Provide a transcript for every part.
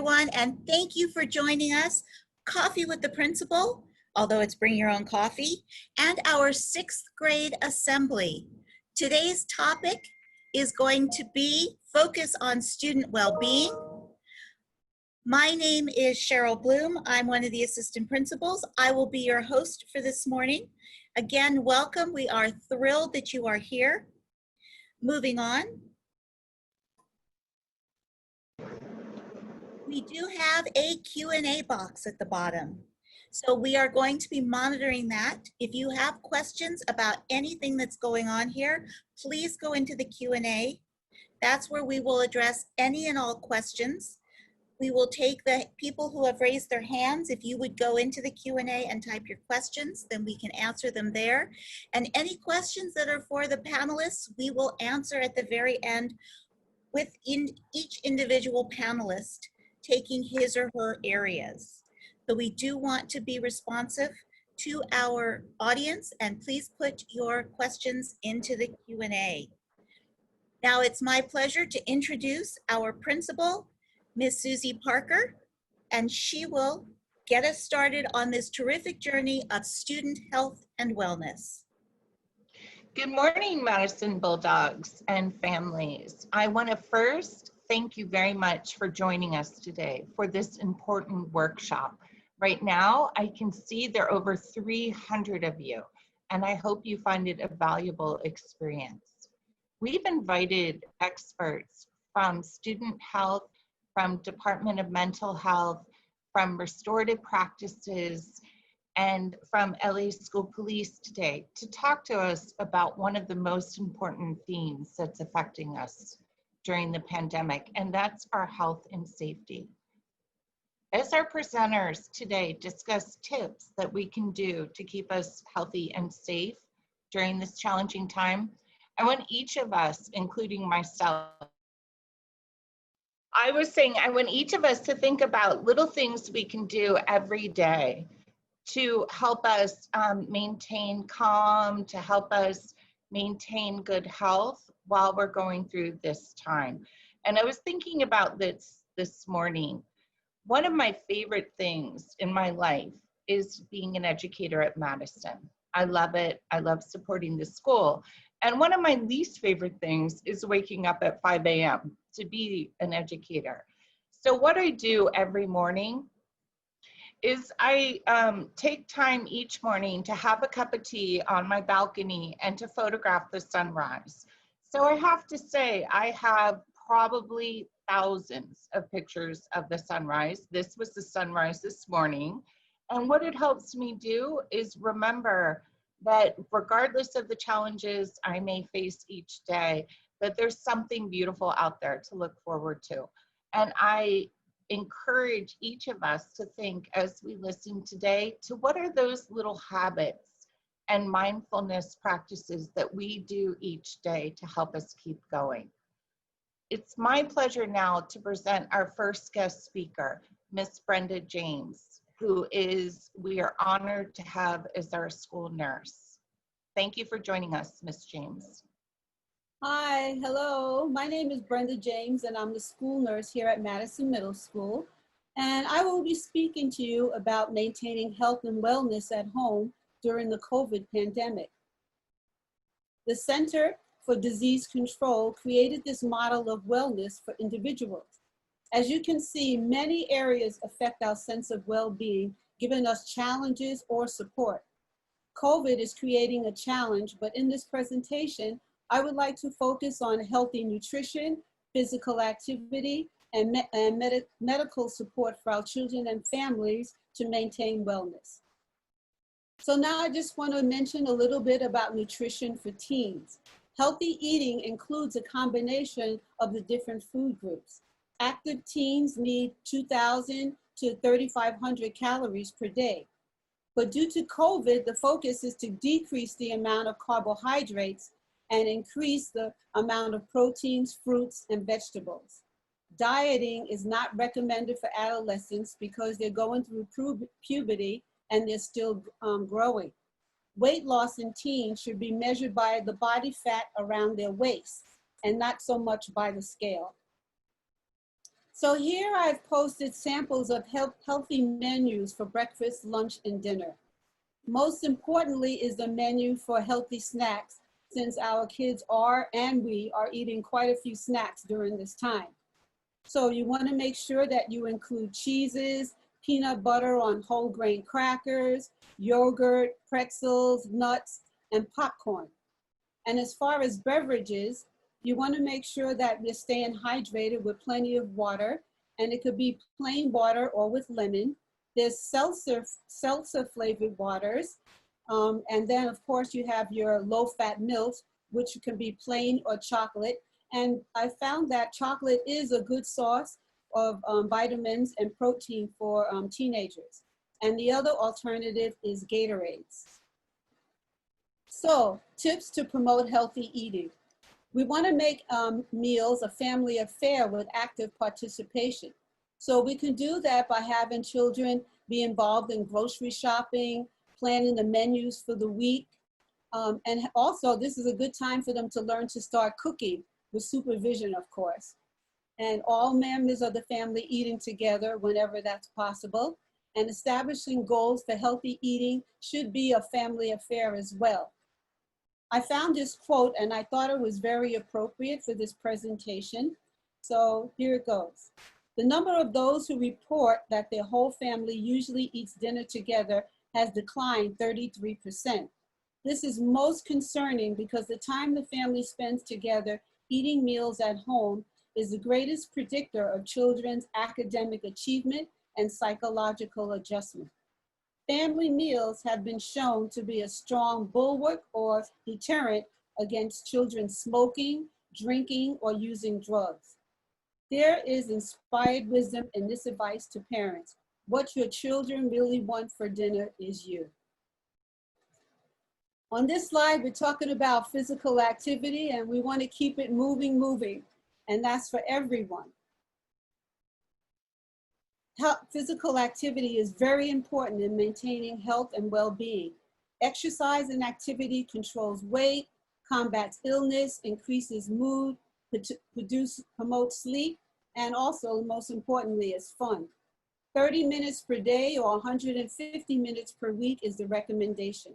everyone, and thank you for joining us. Coffee with the Principal, although it's bring your own coffee, and our 6th grade assembly. Today's topic is going to be focus on student well-being. My name is Cheryl Bloom. I'm one of the assistant principals. I will be your host for this morning. Again, welcome. We are thrilled that you are here. Moving on. We do have a Q&A box at the bottom. So we are going to be monitoring that. If you have questions about anything that's going on here, please go into the Q&A. That's where we will address any and all questions. We will take the people who have raised their hands. If you would go into the Q&A and type your questions, then we can answer them there. And any questions that are for the panelists, we will answer at the very end with each individual panelist taking his or her areas. So we do want to be responsive to our audience, and please put your questions into the Q&A. Now it's my pleasure to introduce our principal, Ms. Susie Parker, and she will get us started on this terrific journey of student health and wellness. Good morning, Madison Bulldogs and families. I want to first thank you very much for joining us today for this important workshop. Right now, I can see there are over 300 of you, and I hope you find it a valuable experience. We've invited experts from student health, from Department of Mental Health, from Restorative Practices, and from LA School Police today to talk to us about one of the most important themes that's affecting us during the pandemic, and that's our health and safety. As our presenters today discuss tips that we can do to keep us healthy and safe during this challenging time, I want each of us, including myself, I want each of us to think about little things we can do every day to help us maintain calm, to help us maintain good health while we're going through this time. And I was thinking about this morning. One of my favorite things in my life is being an educator at Madison. I love it. I love supporting the school. And one of my least favorite things is waking up at 5 a.m. to be an educator. So what I do every morning is I take time each morning to have a cup of tea on my balcony and to photograph the sunrise. So I have to say, I have probably thousands of pictures of the sunrise. This was the sunrise this morning. And what it helps me do is remember that regardless of the challenges I may face each day, that there's something beautiful out there to look forward to. And I encourage each of us to think as we listen today to what are those little habits and mindfulness practices that we do each day to help us keep going. It's my pleasure now to present our first guest speaker, Miss Brenda James, who we are honored to have as our school nurse. Thank you for joining us, Miss James. Hi, hello. My name is Brenda James, and I'm the school nurse here at Madison Middle School. And I will be speaking to you about maintaining health and wellness at home during the COVID pandemic. The Center for Disease Control created this model of wellness for individuals. As you can see, many areas affect our sense of well-being, giving us challenges or support. COVID is creating a challenge, but in this presentation, I would like to focus on healthy nutrition, physical activity, and medical support for our children and families to maintain wellness. So now I just want to mention a little bit about nutrition for teens. Healthy eating includes a combination of the different food groups. Active teens need 2,000 to 3,500 calories per day. But due to COVID, the focus is to decrease the amount of carbohydrates and increase the amount of proteins, fruits, and vegetables. Dieting is not recommended for adolescents because they're going through puberty and they're still growing. Weight loss in teens should be measured by the body fat around their waist and not so much by the scale. So here I've posted samples of healthy menus for breakfast, lunch, and dinner. Most importantly is the menu for healthy snacks, since our kids are and we are eating quite a few snacks during this time. So you want to make sure that you include cheeses, peanut butter on whole grain crackers, yogurt, pretzels, nuts, and popcorn. And as far as beverages, you want to make sure that you're staying hydrated with plenty of water, and it could be plain water or with lemon. There's seltzer flavored waters. And then of course you have your low fat milks, which can be plain or chocolate. And I found that chocolate is a good source of vitamins and protein for teenagers. And the other alternative is Gatorades. So, tips to promote healthy eating. We want to make meals a family affair with active participation. So we can do that by having children be involved in grocery shopping, planning the menus for the week. And also, this is a good time for them to learn to start cooking with supervision, of course. And all members of the family eating together whenever that's possible. And establishing goals for healthy eating should be a family affair as well. I found this quote and I thought it was very appropriate for this presentation. So here it goes. The number of those who report that their whole family usually eats dinner together has declined 33%. This is most concerning because the time the family spends together eating meals at home is the greatest predictor of children's academic achievement and psychological adjustment. Family meals have been shown to be a strong bulwark or deterrent against children smoking, drinking, or using drugs. There is inspired wisdom in this advice to parents. What your children really want for dinner is you. On this slide, we're talking about physical activity, and we want to keep it moving, and that's for everyone. Physical activity is very important in maintaining health and well-being. Exercise and activity controls weight, combats illness, increases mood, promotes sleep, and also, most importantly, is fun. 30 minutes per day or 150 minutes per week is the recommendation.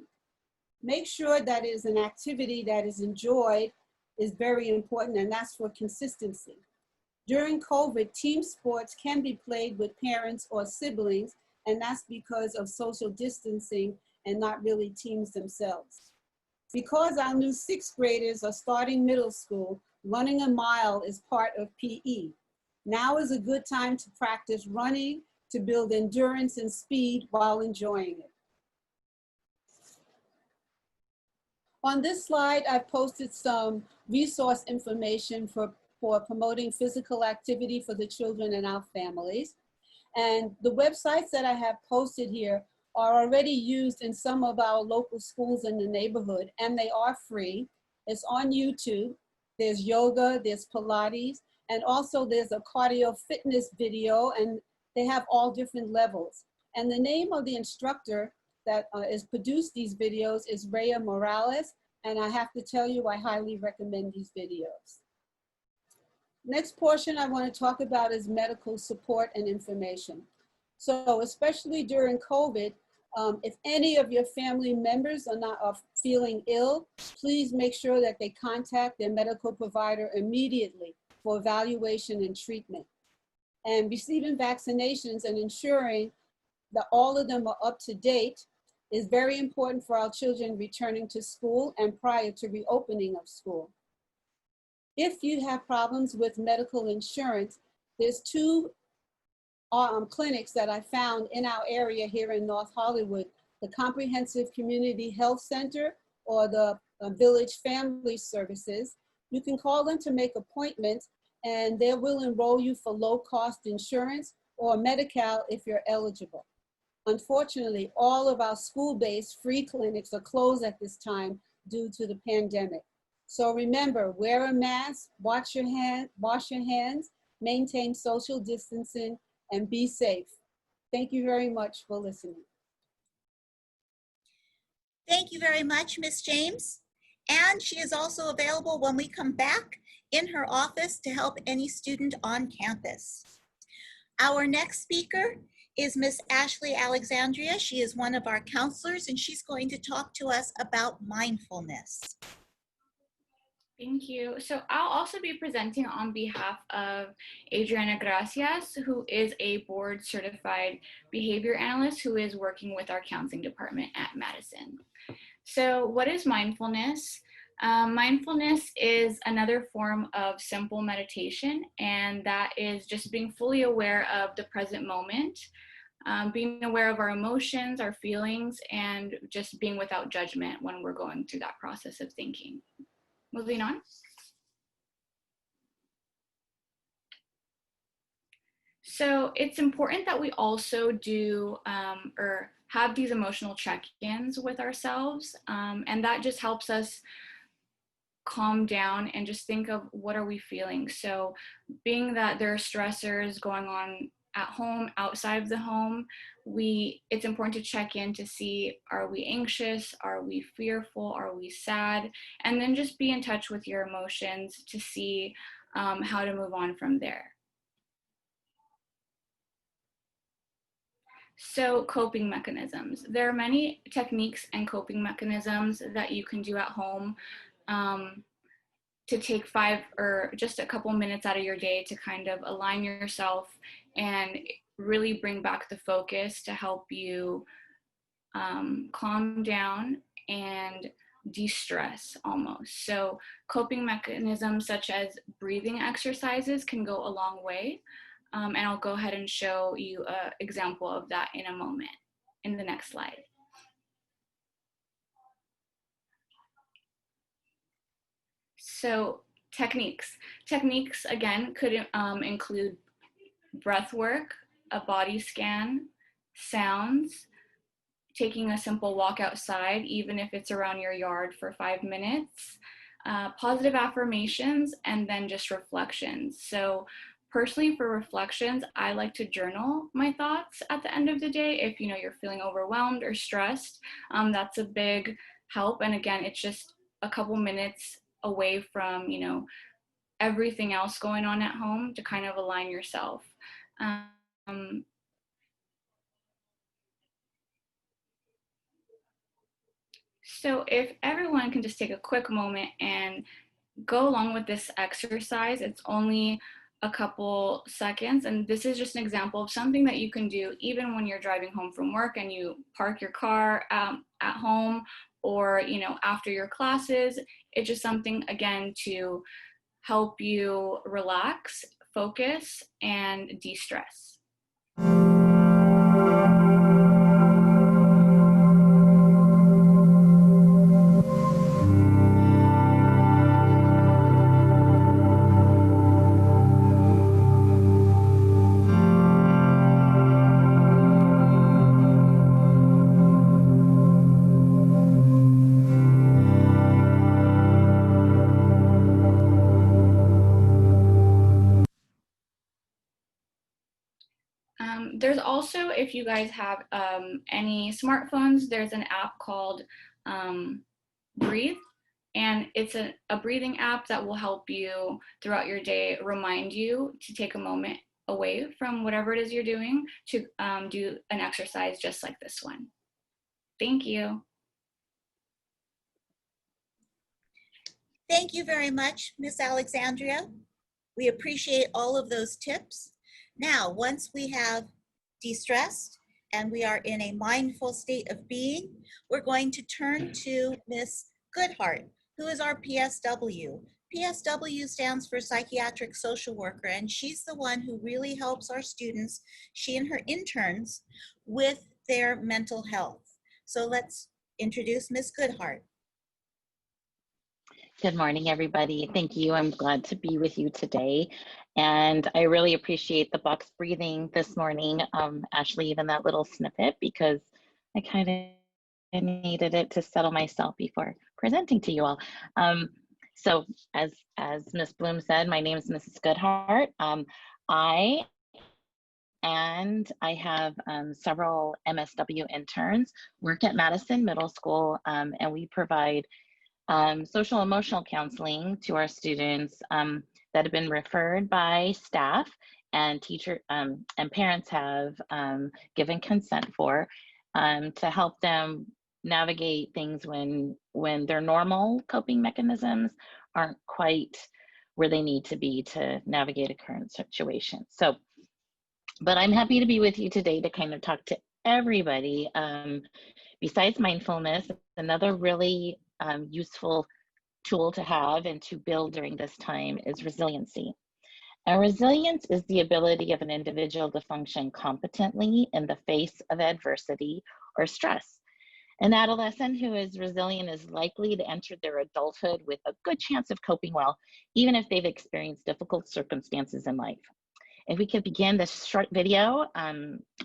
Make sure that it is an activity that is enjoyed is very important, and that's for consistency. During COVID, team sports can be played with parents or siblings, and that's because of social distancing and not really teams themselves. Because our new 6th graders are starting middle school, running a mile is part of PE. Now is a good time to practice running to build endurance and speed while enjoying it. On this slide, I've posted some resource information for promoting physical activity for the children in our families. And the websites that I have posted here are already used in some of our local schools in the neighborhood, and they are free. It's on YouTube. There's yoga, there's Pilates, and also there's a cardio fitness video, and they have all different levels. And the name of the instructor that has produced these videos is Rhea Morales, and I have to tell you, I highly recommend these videos. Next portion I want to talk about is medical support and information. So especially during COVID, if any of your family members are feeling ill, please make sure that they contact their medical provider immediately for evaluation and treatment. And receiving vaccinations and ensuring that all of them are up to date is very important for our children returning to school and prior to reopening of school. If you have problems with medical insurance, there's 2 clinics that I found in our area here in North Hollywood, the Comprehensive Community Health Center or the Village Family Services. You can call them to make appointments, and they will enroll you for low-cost insurance or Medi-Cal if you're eligible. Unfortunately, all of our school-based free clinics are closed at this time due to the pandemic. So remember, wear a mask, wash your hands, maintain social distancing, and be safe. Thank you very much for listening. Thank you very much, Ms. James. And she is also available when we come back in her office to help any student on campus. Our next speaker is Miss Ashley Alexandria. She is one of our counselors, and she's going to talk to us about mindfulness. Thank you. So I'll also be presenting on behalf of Adriana Gracias, who is a board certified behavior analyst who is working with our counseling department at Madison. So what is mindfulness? Mindfulness is another form of simple meditation, and that is just being fully aware of the present moment, being aware of our emotions, our feelings, and just being without judgment when we're going through that process of thinking. Moving on. So it's important that we also do or have these emotional check-ins with ourselves, and that just helps us calm down and just think of what are we feeling. So being that there are stressors going on at home, outside of the home, it's important to check in to see, are we anxious? Are we fearful? Are we sad? And then just be in touch with your emotions to see how to move on from there. So coping mechanisms. There are many techniques and coping mechanisms that you can do at home to take 5 or just a couple minutes out of your day to kind of align yourself and really bring back the focus to help you calm down and de-stress almost. So coping mechanisms such as breathing exercises can go a long way. And I'll go ahead and show you an example of that in a moment, in the next slide. So techniques. Techniques, again, could include breath work, a body scan, sounds, taking a simple walk outside, even if it's around your yard for 5 minutes, positive affirmations, and then just reflections. So personally, for reflections, I like to journal my thoughts at the end of the day. If you're feeling overwhelmed or stressed, that's a big help. And again, it's just a couple minutes away from everything else going on at home to kind of align yourself. So if everyone can just take a quick moment and go along with this exercise, it's only a couple seconds, and this is just an example of something that you can do even when you're driving home from work and you park your car at home, or after your classes. It's just something, again, to help you relax, focus, and de-stress. There's also, if you guys have any smartphones, there's an app called Breathe, and it's a breathing app that will help you throughout your day, remind you to take a moment away from whatever it is you're doing to do an exercise just like this one. Thank you. Thank you very much, Miss Alexandria. We appreciate all of those tips. Now, once we have de-stressed and we are in a mindful state of being, we're going to turn to Miss Goodhart, who is our PSW. PSW stands for Psychiatric Social Worker, and she's the one who really helps our students, she and her interns, with their mental health. So let's introduce Miss Goodhart. Good morning, everybody. Thank you. I'm glad to be with you today. And I really appreciate the box breathing this morning, Ashley, even that little snippet, because I kind of needed it to settle myself before presenting to you all. So as Ms. Bloom said, my name is Mrs. Goodhart. I have several MSW interns, work at Madison Middle School, and we provide social emotional counseling to our students that have been referred by staff and and parents have given consent for, to help them navigate things when their normal coping mechanisms aren't quite where they need to be to navigate a current situation. So, but I'm happy to be with you today to kind of talk to everybody. Besides mindfulness, another really useful tool to have and to build during this time is resiliency. And resilience is the ability of an individual to function competently in the face of adversity or stress. An adolescent who is resilient is likely to enter their adulthood with a good chance of coping well, even if they've experienced difficult circumstances in life. If we could begin this short video,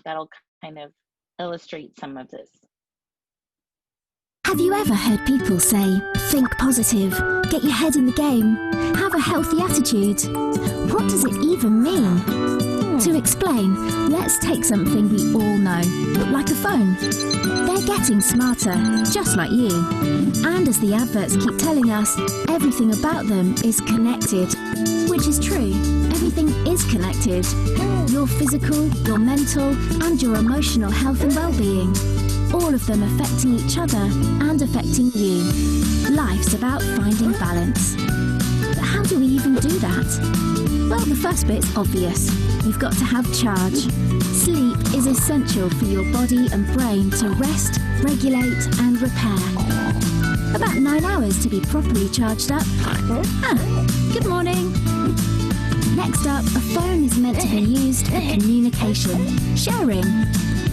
that'll kind of illustrate some of this. Have you ever heard people say, think positive, get your head in the game, have a healthy attitude? What does it even mean? To explain, let's take something we all know, like a phone. They're getting smarter, just like you. And as the adverts keep telling us, everything about them is connected. Which is true, everything is connected. Your physical, your mental, and your emotional health and well-being. All of them affecting each other and affecting you. Life's about finding balance. But how do we even do that? Well, the first bit's obvious. You've got to have charge. Sleep is essential for your body and brain to rest, regulate, and repair. About 9 hours to be properly charged up. Good morning. Next up, a phone is meant to be used for communication, sharing.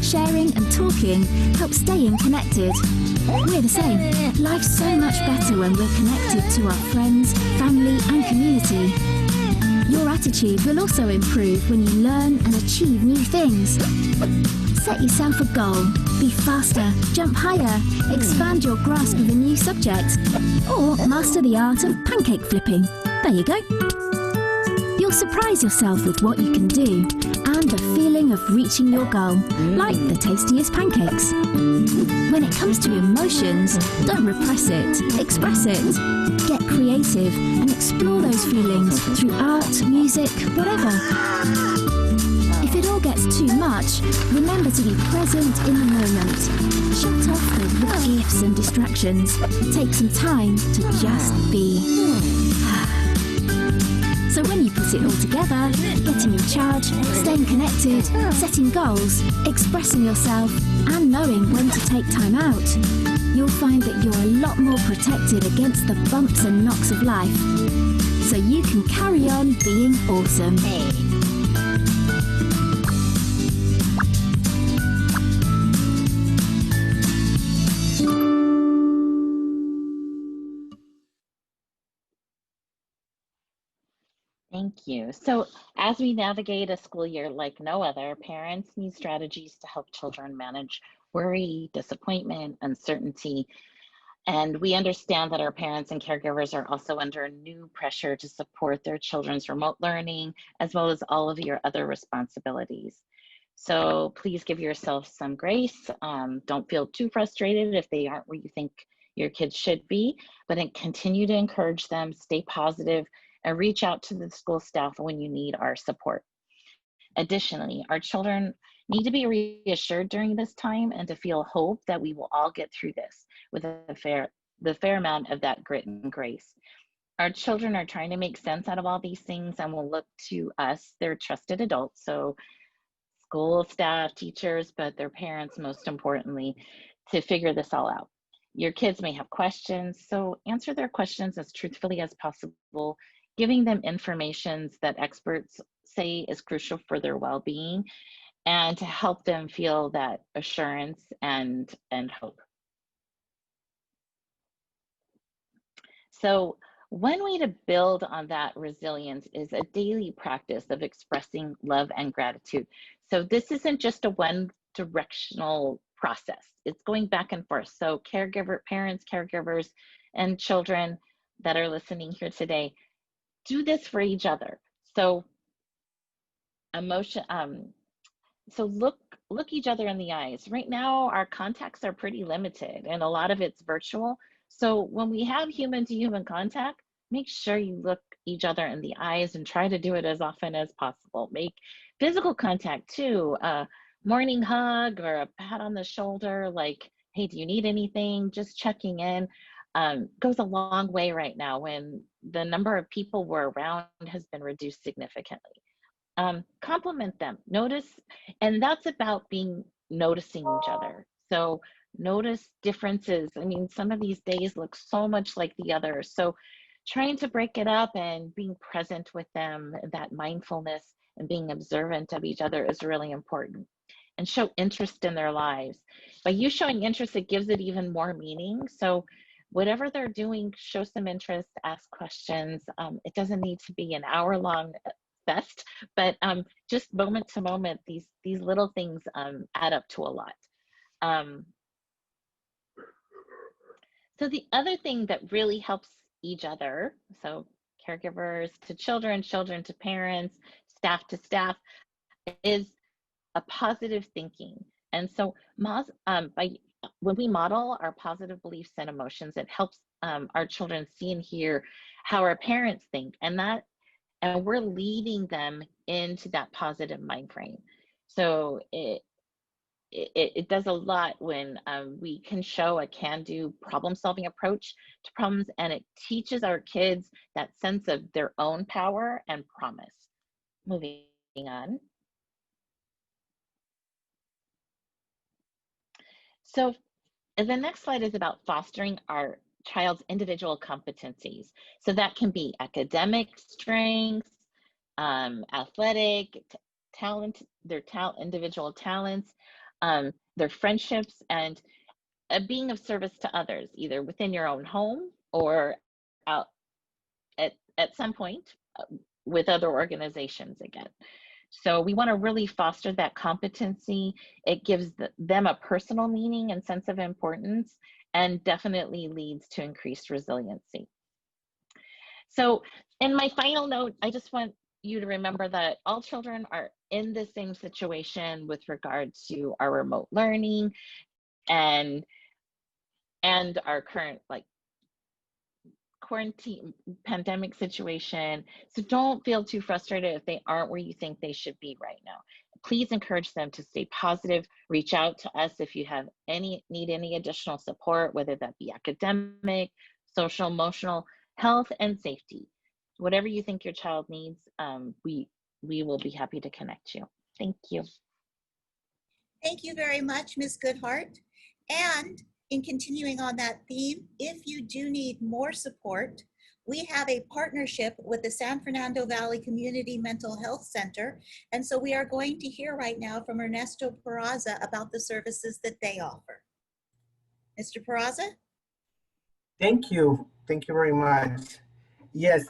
Sharing and talking helps staying connected. We're the same. Life's so much better when we're connected to our friends, family, and community. Your attitude will also improve when you learn and achieve new things. Set yourself a goal. Be faster, jump higher, expand your grasp of a new subject, or master the art of pancake flipping. There you go. You'll surprise yourself with what you can do and a feeling of reaching your goal, like the tastiest pancakes. When it comes to emotions, don't repress it, express it. Get creative and explore those feelings through art, music, whatever. If it all gets too much, remember to be present in the moment. Shut off the what ifs and distractions. Take some time to just be. So when you put it all together, getting in charge, staying connected, setting goals, expressing yourself, and knowing when to take time out, you'll find that you're a lot more protected against the bumps and knocks of life. So you can carry on being awesome. Thank you. So as we navigate a school year like no other, parents need strategies to help children manage worry, disappointment, uncertainty. And we understand that our parents and caregivers are also under new pressure to support their children's remote learning, as well as all of your other responsibilities. So please give yourself some grace. Don't feel too frustrated if they aren't where you think your kids should be, but then continue to encourage them, stay positive, and reach out to the school staff when you need our support. Additionally, our children need to be reassured during this time and to feel hope that we will all get through this with the fair amount of that grit and grace. Our children are trying to make sense out of all these things and will look to us, their trusted adults, so school staff, teachers, but their parents most importantly, to figure this all out. Your kids may have questions, so answer their questions as truthfully as possible, giving them information that experts say is crucial for their well-being and to help them feel that assurance and hope. So one way to build on that resilience is a daily practice of expressing love and gratitude. So this isn't just a one-directional process. It's going back and forth. So parents, caregivers, and children that are listening here today, do this for each other. So look each other in the eyes. Right now, our contacts are pretty limited and a lot of it's virtual. So when we have human to human contact, make sure you look each other in the eyes and try to do it as often as possible. Make physical contact too, a morning hug or a pat on the shoulder, like, hey, do you need anything? Just checking in goes a long way right now when the number of people we're around has been reduced significantly. Compliment them, notice, and that's about noticing each other. So notice differences. I mean, some of these days look so much like the others. So trying to break it up and being present with them, that mindfulness and being observant of each other is really important. And show interest in their lives. By you showing interest, it gives it even more meaning. So whatever they're doing, show some interest, ask questions. It doesn't need to be an hour-long fest, but just moment to moment, these little things add up to a lot. So the other thing that really helps each other, so caregivers to children, children to parents, staff to staff, is a positive thinking. And so when we model our positive beliefs and emotions, it helps our children see and hear how our parents think, and we're leading them into that positive mind frame. So it does a lot when we can show a can-do problem-solving approach to problems, and it teaches our kids that sense of their own power and promise. Moving on. So the next slide is about fostering our child's individual competencies. So that can be academic strengths, athletic, talent, individual talents, their friendships, and being of service to others, either within your own home or out at some point with other organizations again. So we want to really foster that competency. It gives them a personal meaning and sense of importance, and definitely leads to increased resiliency. So in my final note, I just want you to remember that all children are in the same situation with regard to our remote learning and our current quarantine pandemic situation. So don't feel too frustrated if they aren't where you think they should be right now. Please encourage them to stay positive. Reach out to us if you have need any additional support, whether that be academic, social, emotional, health, and safety. Whatever you think your child needs, we will be happy to connect you. Thank you. Thank you very much, Ms. Goodhart. And in continuing on that theme, if you do need more support, we have a partnership with the San Fernando Valley Community Mental Health Center. And so we are going to hear right now from Ernesto Peraza about the services that they offer. Mr. Peraza? Thank you. Thank you very much. Yes,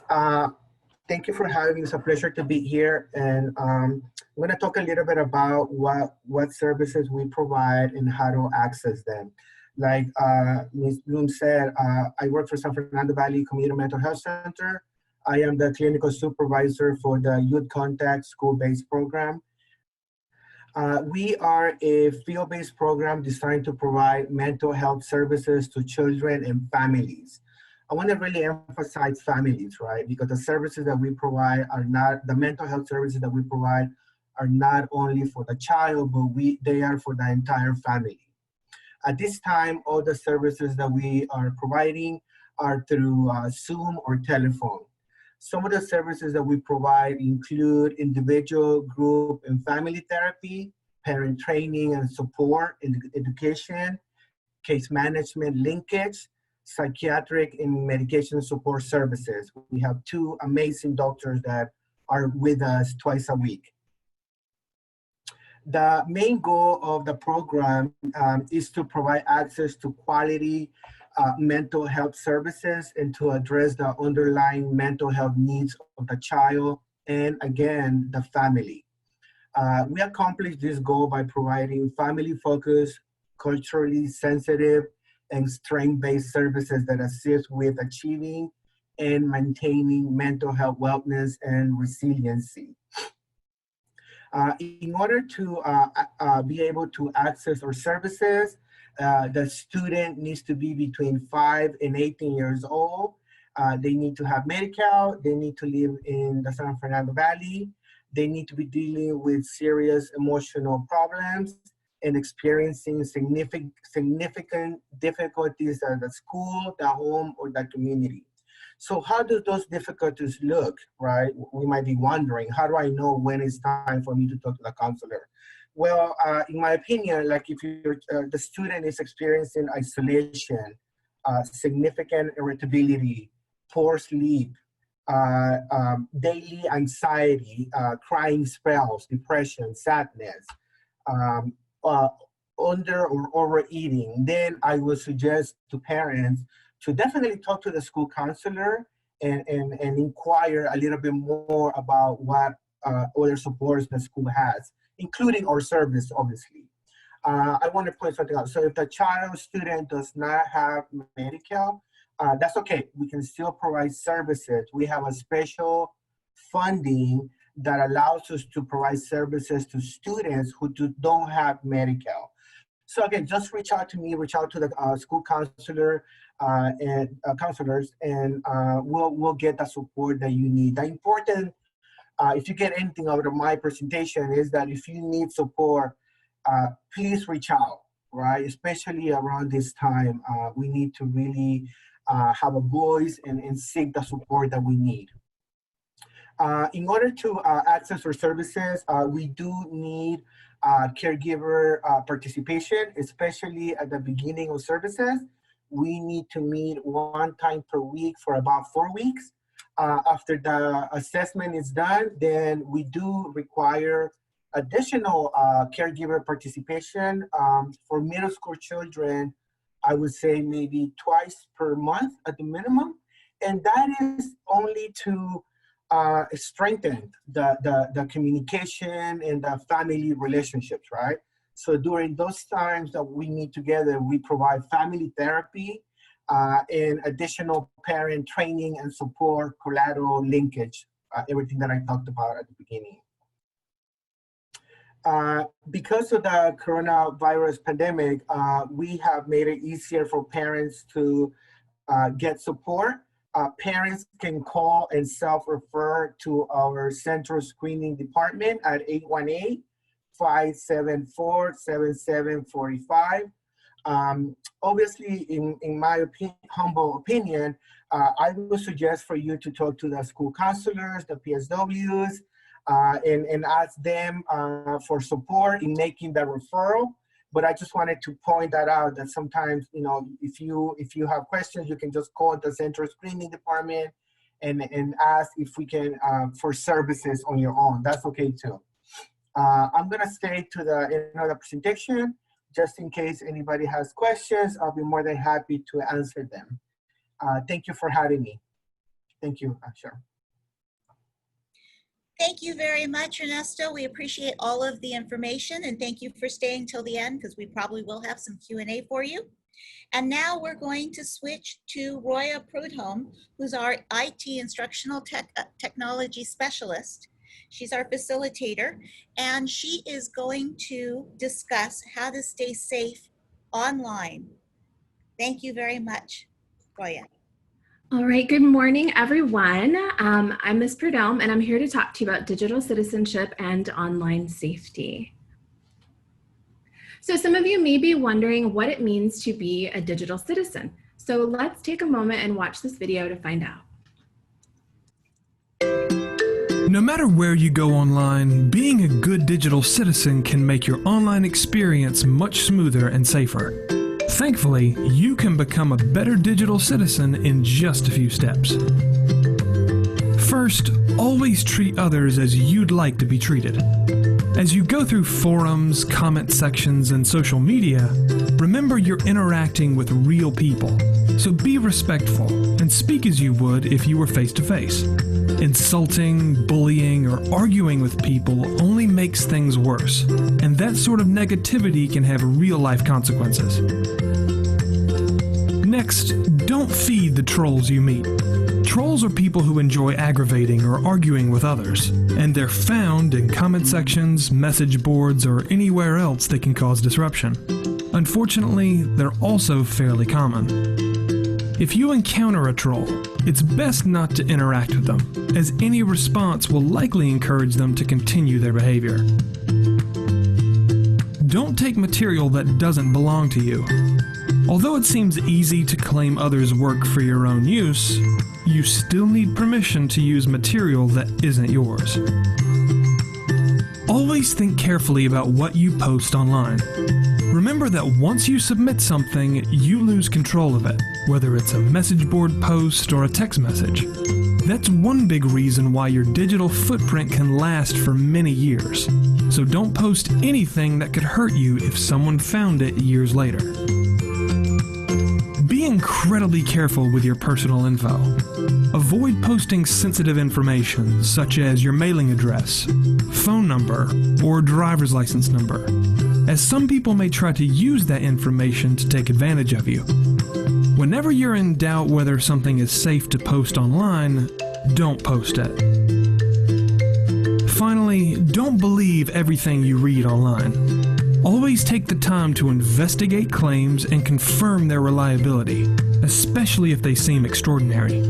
thank you for having me. It's a pleasure to be here. And I'm going to talk a little bit about what services we provide and how to access them. Like Ms. Bloom said, I work for San Fernando Valley Community Mental Health Center. I am the clinical supervisor for the Youth Contact School-Based Program. We are a field-based program designed to provide mental health services to children and families. I want to really emphasize families, right? Because the services that we provide are not, the mental health services that we provide are not only for the child, but they are for the entire family. At this time, all the services that we are providing are through Zoom or telephone. Some of the services that we provide include individual, group, and family therapy, parent training and support, education, case management linkage, psychiatric and medication support services. We have 2 amazing doctors that are with us twice a week. The main goal of the program is to provide access to quality mental health services and to address the underlying mental health needs of the child and, again, the family. We accomplish this goal by providing family-focused, culturally sensitive, and strength-based services that assist with achieving and maintaining mental health wellness and resiliency. In order to be able to access our services, the student needs to be between 5 and 18 years old. They need to have Medi-Cal. They need to live in the San Fernando Valley. They need to be dealing with serious emotional problems and experiencing significant difficulties at the school, the home, or the community. So how do those difficulties look, right? We might be wondering, how do I know when it's time for me to talk to the counselor? Well, in my opinion, like if the student is experiencing isolation, significant irritability, poor sleep, daily anxiety, crying spells, depression, sadness, under or overeating, then I would suggest to parents to definitely talk to the school counselor and inquire a little bit more about what other supports the school has, including our service, obviously. I want to point something out. So if the student does not have Medi-Cal, that's okay. We can still provide services. We have a special funding that allows us to provide services to students who don't have Medi-Cal. So again, just reach out to me, reach out to the school counselor and counselors, and we'll get the support that you need. The important, if you get anything out of my presentation, is that if you need support, please reach out, right? Especially around this time, we need to really have a voice and seek the support that we need. In order to access our services, we do need caregiver participation, especially at the beginning of services. We need to meet one time per week for about 4 weeks. After the assessment is done, then we do require additional caregiver participation. For middle school children, I would say maybe twice per month at the minimum. And that is only to strengthen the communication and the family relationships, right? So during those times that we meet together, we provide family therapy and additional parent training and support, collateral linkage, everything that I talked about at the beginning. Because of the coronavirus pandemic, we have made it easier for parents to get support. Parents can call and self-refer to our central screening department at 818-574-7745. Obviously, in my humble opinion, I would suggest for you to talk to the school counselors, the PSWs, and ask them for support in making the referral. But I just wanted to point that out, that sometimes, you know, if you have questions, you can just call the central screening department and ask if we can for services on your own. That's okay too. I'm gonna stay to the end of the presentation, just in case anybody has questions. I'll be more than happy to answer them. Thank you for having me. Thank you, Sure. Thank you very much, Ernesto. We appreciate all of the information, and thank you for staying till the end, because we probably will have some Q&A for you. And now we're going to switch to Roya Prudhomme, who's our IT instructional technology specialist. She's our facilitator, and she is going to discuss how to stay safe online. Thank you very much, Roya. All right, good morning, everyone. I'm Ms. Prudhomme, and I'm here to talk to you about digital citizenship and online safety. So some of you may be wondering what it means to be a digital citizen. So let's take a moment and watch this video to find out. No matter where you go online, being a good digital citizen can make your online experience much smoother and safer. Thankfully, you can become a better digital citizen in just a few steps. First, always treat others as you'd like to be treated. As you go through forums, comment sections, and social media, remember you're interacting with real people, so be respectful and speak as you would if you were face-to-face. Insulting, bullying, or arguing with people only makes things worse, and that sort of negativity can have real-life consequences. Next, don't feed the trolls you meet. Trolls are people who enjoy aggravating or arguing with others, and they're found in comment sections, message boards, or anywhere else that can cause disruption. Unfortunately, they're also fairly common. If you encounter a troll, it's best not to interact with them, as any response will likely encourage them to continue their behavior. Don't take material that doesn't belong to you. Although it seems easy to claim others' work for your own use, you still need permission to use material that isn't yours. Always think carefully about what you post online. Remember that once you submit something, you lose control of it, whether it's a message board post or a text message. That's one big reason why your digital footprint can last for many years. So don't post anything that could hurt you if someone found it years later. Be incredibly careful with your personal info. Avoid posting sensitive information such as your mailing address, phone number, or driver's license number, as some people may try to use that information to take advantage of you. Whenever you're in doubt whether something is safe to post online, don't post it. Finally, don't believe everything you read online. Always take the time to investigate claims and confirm their reliability, especially if they seem extraordinary.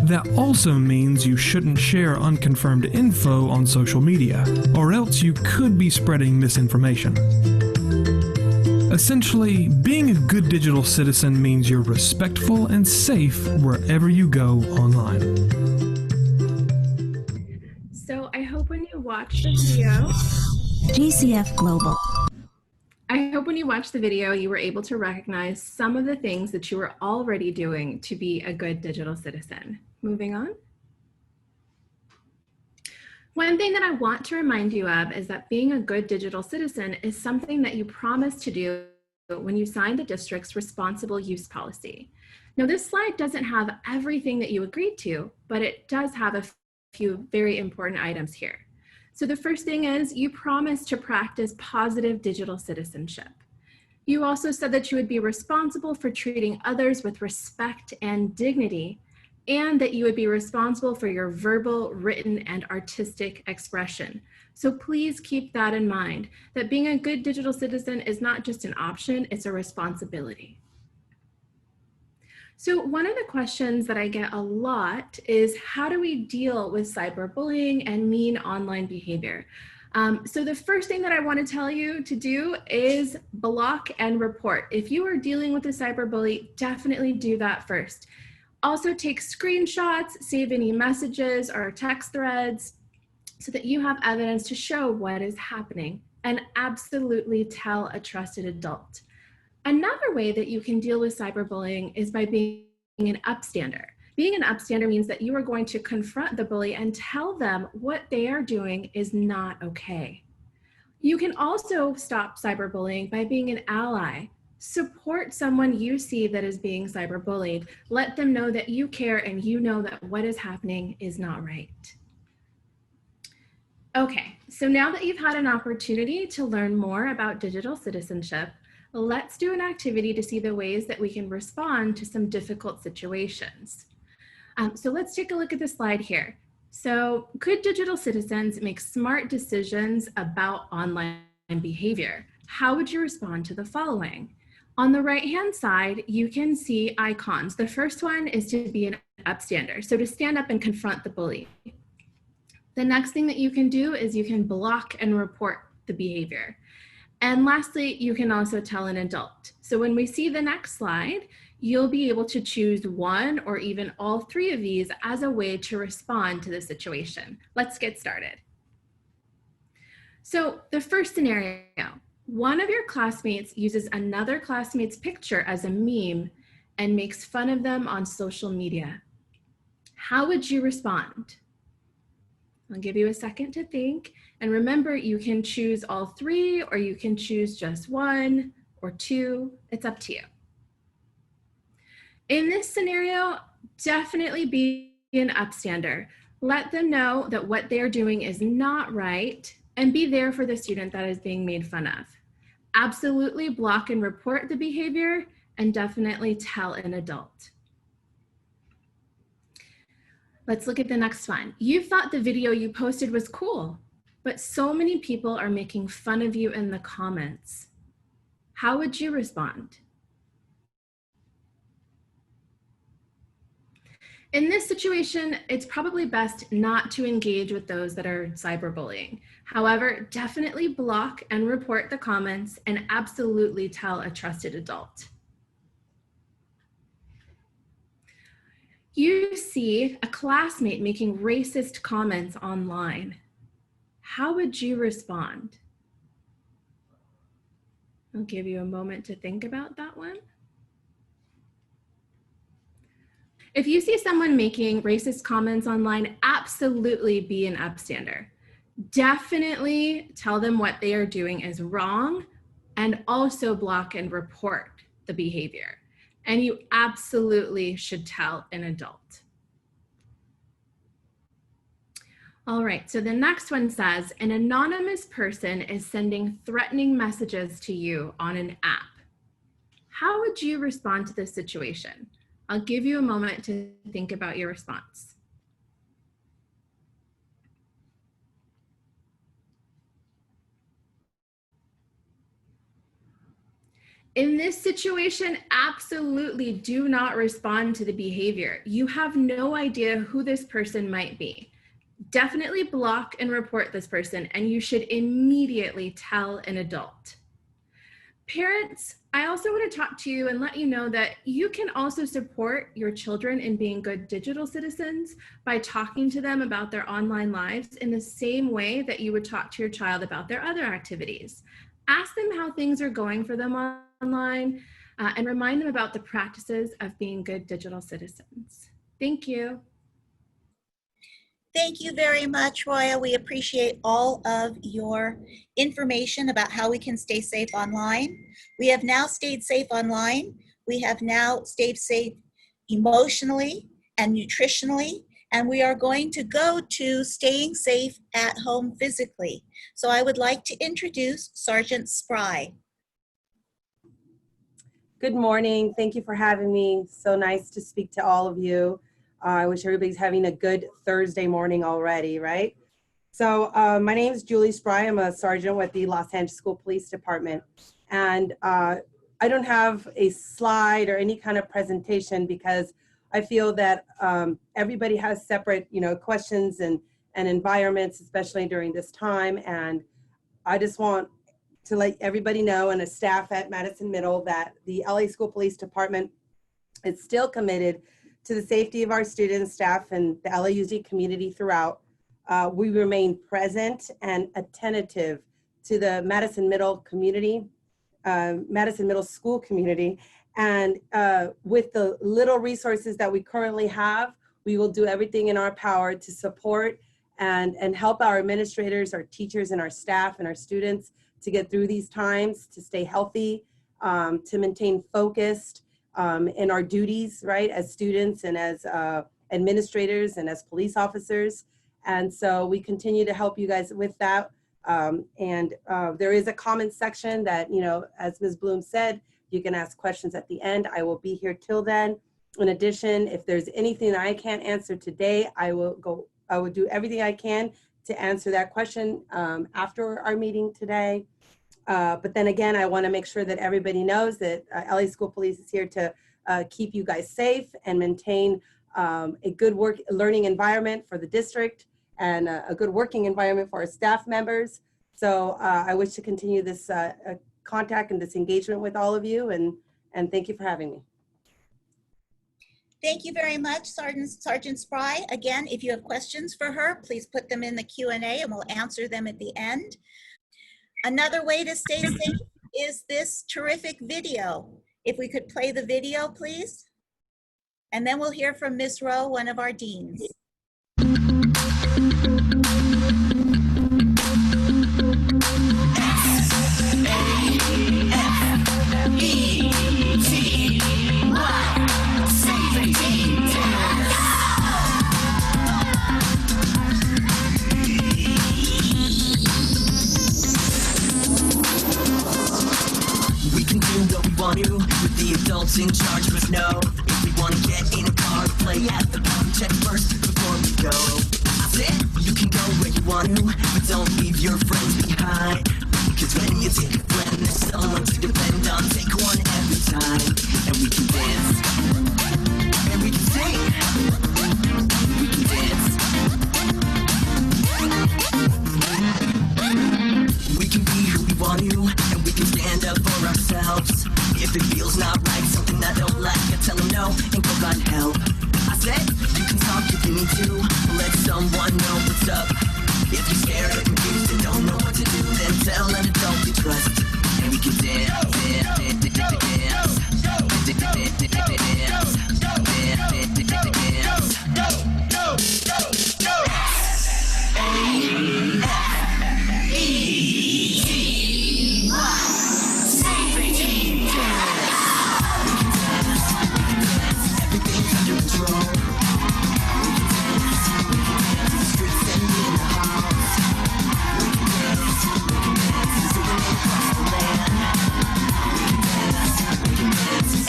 That also means you shouldn't share unconfirmed info on social media, or else you could be spreading misinformation. Essentially, being a good digital citizen means you're respectful and safe wherever you go online. So I hope when you watch the video, GCF Global. I hope when you watch the video, you were able to recognize some of the things that you were already doing to be a good digital citizen. Moving on. One thing that I want to remind you of is that being a good digital citizen is something that you promised to do when you signed the district's responsible use policy. Now, this slide doesn't have everything that you agreed to, but it does have a few very important items here. So the first thing is you promised to practice positive digital citizenship. You also said that you would be responsible for treating others with respect and dignity, and that you would be responsible for your verbal, written, and artistic expression. So please keep that in mind, that being a good digital citizen is not just an option, it's a responsibility. So one of the questions that I get a lot is, how do we deal with cyberbullying and mean online behavior? So the first thing that I want to tell you to do is block and report. If you are dealing with a cyberbully, definitely do that first. Also take screenshots, save any messages or text threads so that you have evidence to show what is happening, and absolutely tell a trusted adult. Another way that you can deal with cyberbullying is by being an upstander. Being an upstander means that you are going to confront the bully and tell them what they are doing is not okay. You can also stop cyberbullying by being an ally. Support someone you see that is being cyberbullied. Let them know that you care and you know that what is happening is not right. Okay, so now that you've had an opportunity to learn more about digital citizenship, let's do an activity to see the ways that we can respond to some difficult situations. So let's take a look at the slide here. So could digital citizens make smart decisions about online behavior? How would you respond to the following? On the right-hand side, you can see icons. The first one is to be an upstander, so to stand up and confront the bully. The next thing that you can do is you can block and report the behavior. And lastly, you can also tell an adult. So when we see the next slide, you'll be able to choose one or even all three of these as a way to respond to the situation. Let's get started. So the first scenario, one of your classmates uses another classmate's picture as a meme and makes fun of them on social media. How would you respond? I'll give you a second to think. And remember, you can choose all three, or you can choose just one or two. It's up to you. In this scenario, definitely be an upstander. Let them know that what they're doing is not right, and be there for the student that is being made fun of. Absolutely block and report the behavior, and definitely tell an adult. Let's look at the next one. You thought the video you posted was cool, but so many people are making fun of you in the comments. How would you respond? In this situation, it's probably best not to engage with those that are cyberbullying. However, definitely block and report the comments and absolutely tell a trusted adult. You see a classmate making racist comments online. How would you respond? I'll give you a moment to think about that one. If you see someone making racist comments online, absolutely be an upstander. Definitely tell them what they are doing is wrong, and also block and report the behavior. And you absolutely should tell an adult. All right, so the next one says, an anonymous person is sending threatening messages to you on an app. How would you respond to this situation? I'll give you a moment to think about your response. In this situation, absolutely do not respond to the behavior. You have no idea who this person might be. Definitely block and report this person, and you should immediately tell an adult. Parents, I also want to talk to you and let you know that you can also support your children in being good digital citizens by talking to them about their online lives in the same way that you would talk to your child about their other activities. Ask them how things are going for them online and remind them about the practices of being good digital citizens. Thank you. Thank you very much, Roya. We appreciate all of your information about how we can stay safe online. We have now stayed safe online. We have now stayed safe emotionally and nutritionally, and we are going to go to staying safe at home physically. So I would like to introduce Sergeant Spry. Good morning. Thank you for having me. So nice to speak to all of you. I wish everybody's having a good Thursday morning already, right? So my name is Julie Spry. I'm a sergeant with the Los Angeles School Police Department. And I don't have a slide or any kind of presentation because I feel that everybody has separate, questions and environments, especially during this time. And I just want to let everybody know, and the staff at Madison Middle, that the LA School Police Department is still committed to the safety of our students, staff, and the LAUSD community throughout. We remain present and attentive to the Madison Middle community, Madison Middle School community. And with the little resources that we currently have, we will do everything in our power to support and help our administrators, our teachers, and our staff and our students to get through these times, to stay healthy, to maintain focused, in our duties, right, as students and as administrators and as police officers. And so we continue to help you guys with that. There is a comment section that, as Ms. Bloom said, you can ask questions at the end. I will be here till then. In addition, if there's anything that I can't answer today, I will do everything I can to answer that question after our meeting today. But then again, I want to make sure that everybody knows that LA School Police is here to keep you guys safe and maintain a good learning environment for the district and a good working environment for our staff members. So I wish to continue this contact and this engagement with all of you, and thank you for having me. Thank you very much, Sergeant Spry. Again, if you have questions for her, please put them in the Q&A and we'll answer them at the end. Another way to stay safe is this terrific video. If we could play the video, please. And then we'll hear from Ms. Rowe, one of our deans. With the adults in charge, but no, if we want to get in a car to play at the park, check first before we go. I said you can go where you want to, but don't leave your friends behind. Cause when you take a friend, there's someone to depend on. Take one every time, and we can dance, and we can sing, If it feels not right, something I don't like, I tell them no and go find help. I said, you can talk if you need to, let someone know what's up. If you're scared or confused and don't know what to do, then tell an adult you trust. And we can dance, dance, dance, dance, dance, dance,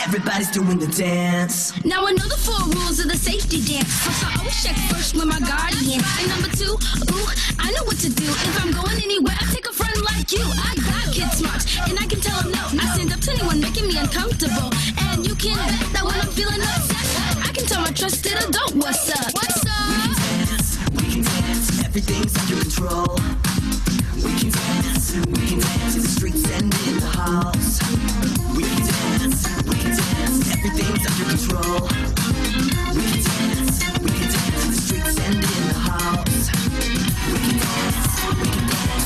everybody's doing the dance. Now I know the 4 rules of the safety dance. First I always check first with my guardian. And number 2, ooh, I know what to do. If I'm going anywhere, I take a friend like you. I got kid smarts, and I can tell them no. I stand up to anyone making me uncomfortable. And you can bet that when I'm feeling upset, I can tell my trusted adult what's up. What's up? We can dance, everything's under control. We can dance in the streets and in the halls. We can dance, everything's under control. We can dance in the streets and in the halls. We can dance,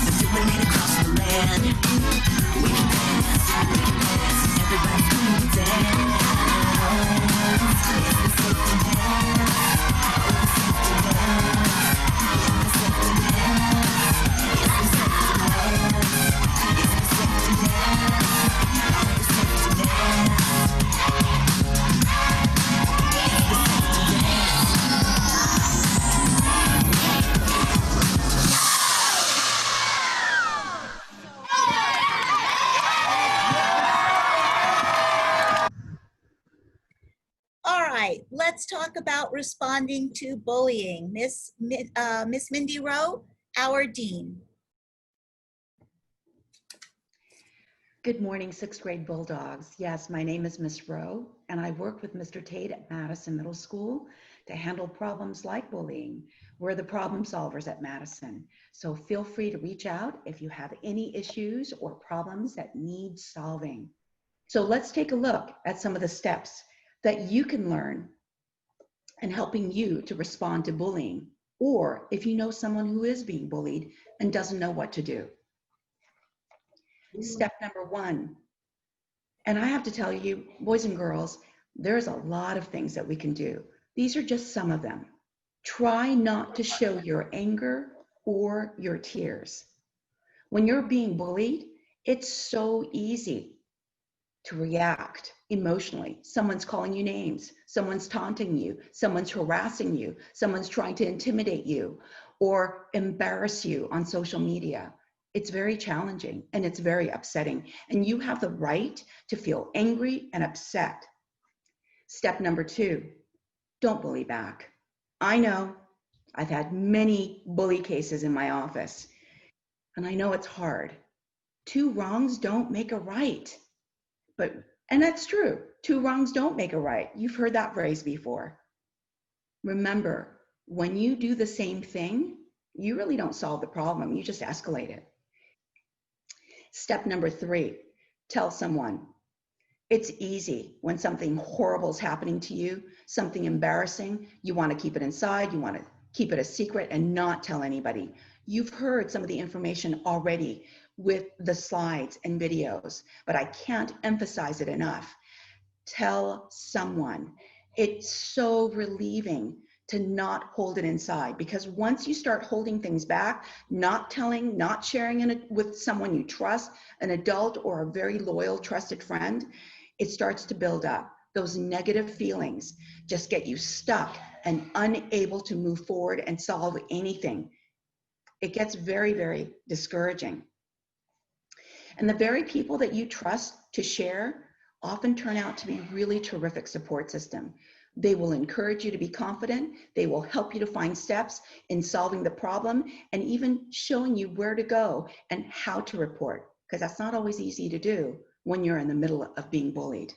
they're doing it across the land. We can dance, everybody's doing the dance. It's the safety dance. All right, let's talk about responding to bullying. Miss Mindy Rowe, our dean. Good morning, 6th grade Bulldogs. Yes, my name is Miss Rowe, and I work with Mr. Tate at Madison Middle School to handle problems like bullying. We're the problem solvers at Madison. So feel free to reach out if you have any issues or problems that need solving. So let's take a look at some of the steps that you can learn in helping you to respond to bullying, or if you know someone who is being bullied and doesn't know what to do. Step number 1, and I have to tell you, boys and girls, there's a lot of things that we can do. These are just some of them. Try not to show your anger or your tears. When you're being bullied, it's so easy to react emotionally. Someone's calling you names, someone's taunting you, someone's harassing you, someone's trying to intimidate you or embarrass you on social media. It's very challenging and it's very upsetting, and you have the right to feel angry and upset. Step number 2, don't bully back. I know I've had many bully cases in my office, and I know it's hard. 2 wrongs don't make a right. And that's true. 2 wrongs don't make a right. You've heard that phrase before. Remember, when you do the same thing, you really don't solve the problem. You just escalate it. Step number 3, tell someone. It's easy when something horrible is happening to you, something embarrassing. You want to keep it inside. You want to keep it a secret and not tell anybody. You've heard some of the information already with the slides and videos, but I can't emphasize it enough. Tell someone. It's so relieving to not hold it inside, because once you start holding things back, not telling, not sharing it with someone you trust, an adult or a very loyal, trusted friend, it starts to build up. Those negative feelings just get you stuck and unable to move forward and solve anything. It gets very, very discouraging. And the very people that you trust to share often turn out to be really terrific support system. They will encourage you to be confident. They will help you to find steps in solving the problem and even showing you where to go and how to report, because that's not always easy to do when you're in the middle of being bullied.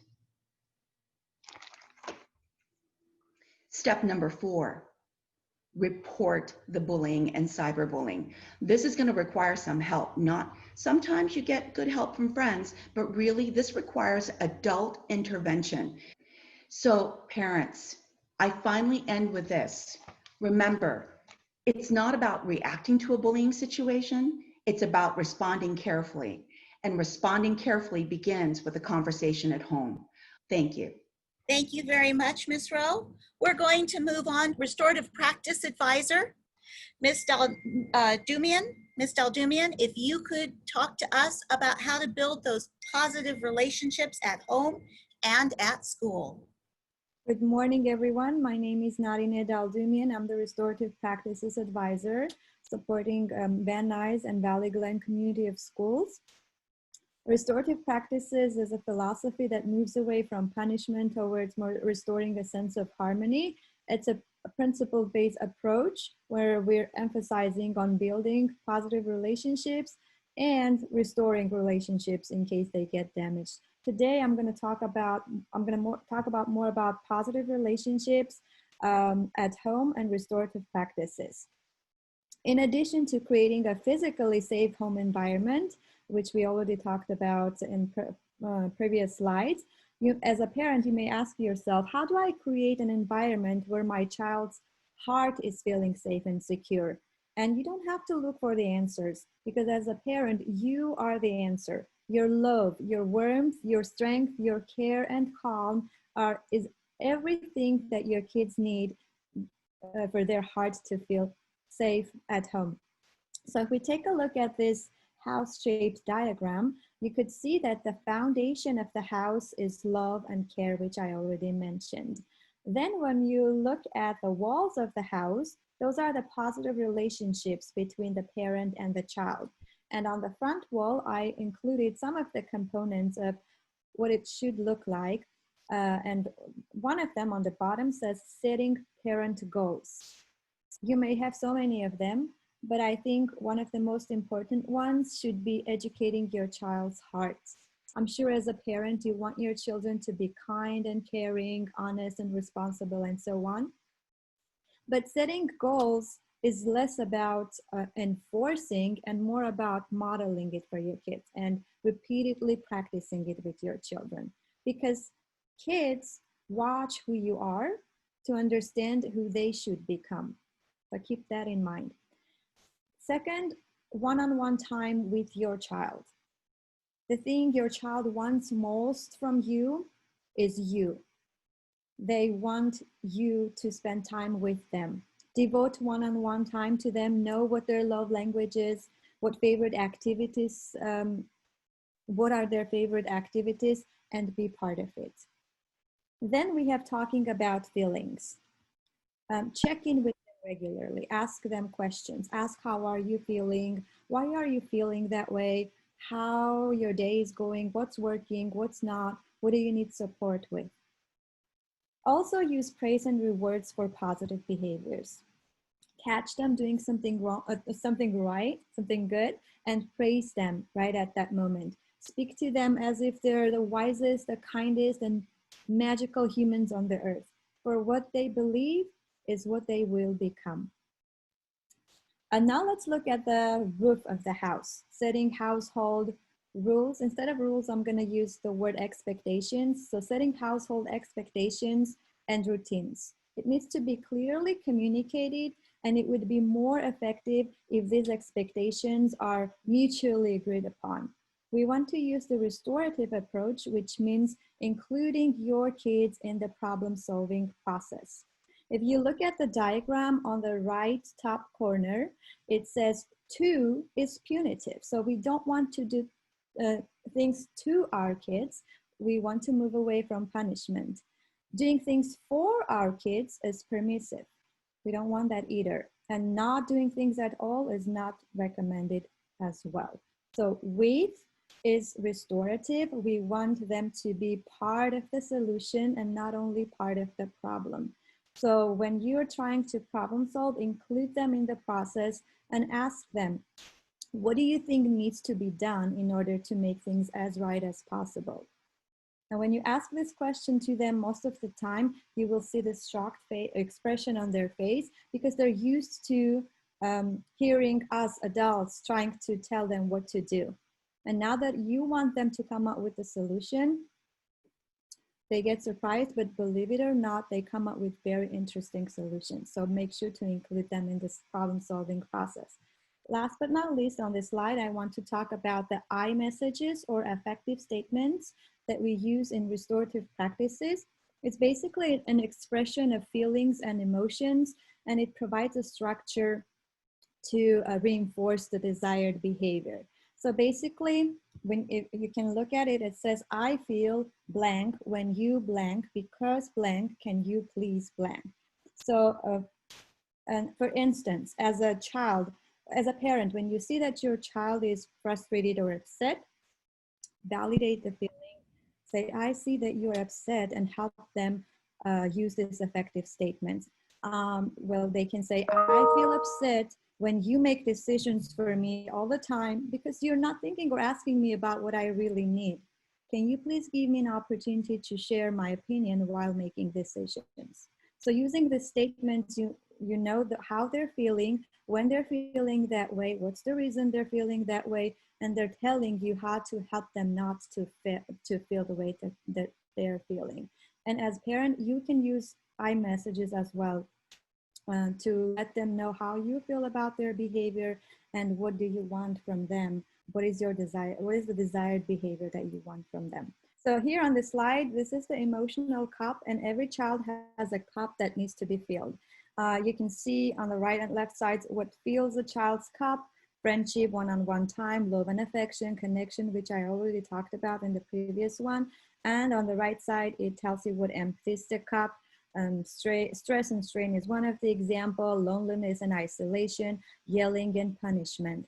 Step number 4, report the bullying and cyberbullying. This is going to require some help. Not sometimes you get good help from friends, but really this requires adult intervention. So parents, I finally end with this. Remember, it's not about reacting to a bullying situation. It's about responding carefully. And responding carefully begins with a conversation at home. Thank you. Thank you very much, Ms. Rowe. We're going to move on. Restorative Practice Advisor, Ms. Daldumian. Ms. Daldumian, if you could talk to us about how to build those positive relationships at home and at school. Good morning, everyone. My name is Narine Daldumian. I'm the Restorative Practices Advisor supporting Van Nuys and Valley Glen Community of Schools. Restorative practices is a philosophy that moves away from punishment towards more restoring a sense of harmony. It's a principle-based approach where we're emphasizing on building positive relationships and restoring relationships in case they get damaged. Today, I'm going to talk about more about positive relationships at home and restorative practices. In addition to creating a physically safe home environment, which we already talked about in previous slides, as a parent, you may ask yourself, how do I create an environment where my child's heart is feeling safe and secure? And you don't have to look for the answers, because as a parent, you are the answer. Your love, your warmth, your strength, your care and calm is everything that your kids need for their hearts to feel safe at home. So if we take a look at this house-shaped diagram, you could see that the foundation of the house is love and care, which I already mentioned. Then when you look at the walls of the house, those are the positive relationships between the parent and the child. And on the front wall, I included some of the components of what it should look like. And one of them on the bottom says setting parent goals. You may have so many of them, but I think one of the most important ones should be educating your child's heart. I'm sure as a parent, you want your children to be kind and caring, honest and responsible and so on. But setting goals is less about enforcing and more about modeling it for your kids and repeatedly practicing it with your children. Because kids watch who you are to understand who they should become. So keep that in mind. Second, one-on-one time with your child. The thing your child wants most from you is you. They want you to spend time with them. Devote one-on-one time to them, know what their love language is, what favorite activities, what are their favorite activities, and be part of it. Then we have talking about feelings. Check in with them regularly, ask them questions, ask how are you feeling, why are you feeling that way, how your day is going, what's working, what's not, what do you need support with. Also use praise and rewards for positive behaviors. Catch them doing something wrong, something right, something good, and praise them right at that moment. Speak to them as if they're the wisest, the kindest, and magical humans on the earth. For what they believe is what they will become. And now let's look at the roof of the house, setting household rules. Instead of rules, I'm going to use the word expectations. So setting household expectations and routines. It needs to be clearly communicated, and it would be more effective if these expectations are mutually agreed upon. We want to use the restorative approach, which means including your kids in the problem-solving process. If you look at the diagram on the right top corner, it says to is punitive. So we don't want to do things to our kids. We want to move away from punishment. Doing things for our kids is permissive. We don't want that either. And not doing things at all is not recommended as well. So with is restorative. We want them to be part of the solution and not only part of the problem. So when you're trying to problem solve, include them in the process and ask them, what do you think needs to be done in order to make things as right as possible? And when you ask this question to them, most of the time, you will see this shocked expression on their face because they're used to hearing us adults trying to tell them what to do. And now that you want them to come up with a solution, they get surprised, but believe it or not, they come up with very interesting solutions. So make sure to include them in this problem-solving process. Last but not least, on this slide, I want to talk about the I messages or affective statements that we use in restorative practices. It's basically an expression of feelings and emotions, and it provides a structure to reinforce the desired behavior. So basically, if you can look at it, it says, I feel blank when you blank, because blank, can you please blank? So, and for instance, as a child, as a parent, when you see that your child is frustrated or upset, validate the feeling. Say, I see that you're upset, and help them use this affective statement. Well, they can say, I feel upset when you make decisions for me all the time because you're not thinking or asking me about what I really need. Can you please give me an opportunity to share my opinion while making decisions? So using the statements, you know how they're feeling, when they're feeling that way, what's the reason they're feeling that way, and they're telling you how to help them not to feel the way that they're feeling. And as parent, you can use I messages as well to let them know how you feel about their behavior and what do you want from them. What is your desire? What is the desired behavior that you want from them? So here on the slide, this is the emotional cup, and every child has a cup that needs to be filled. You can see on the right and left sides what fills a child's cup: friendship, one-on-one time, love and affection, connection, which I already talked about in the previous one. And on the right side, it tells you what empties the cup. Stress and strain is one of the example, loneliness and isolation, yelling and punishment.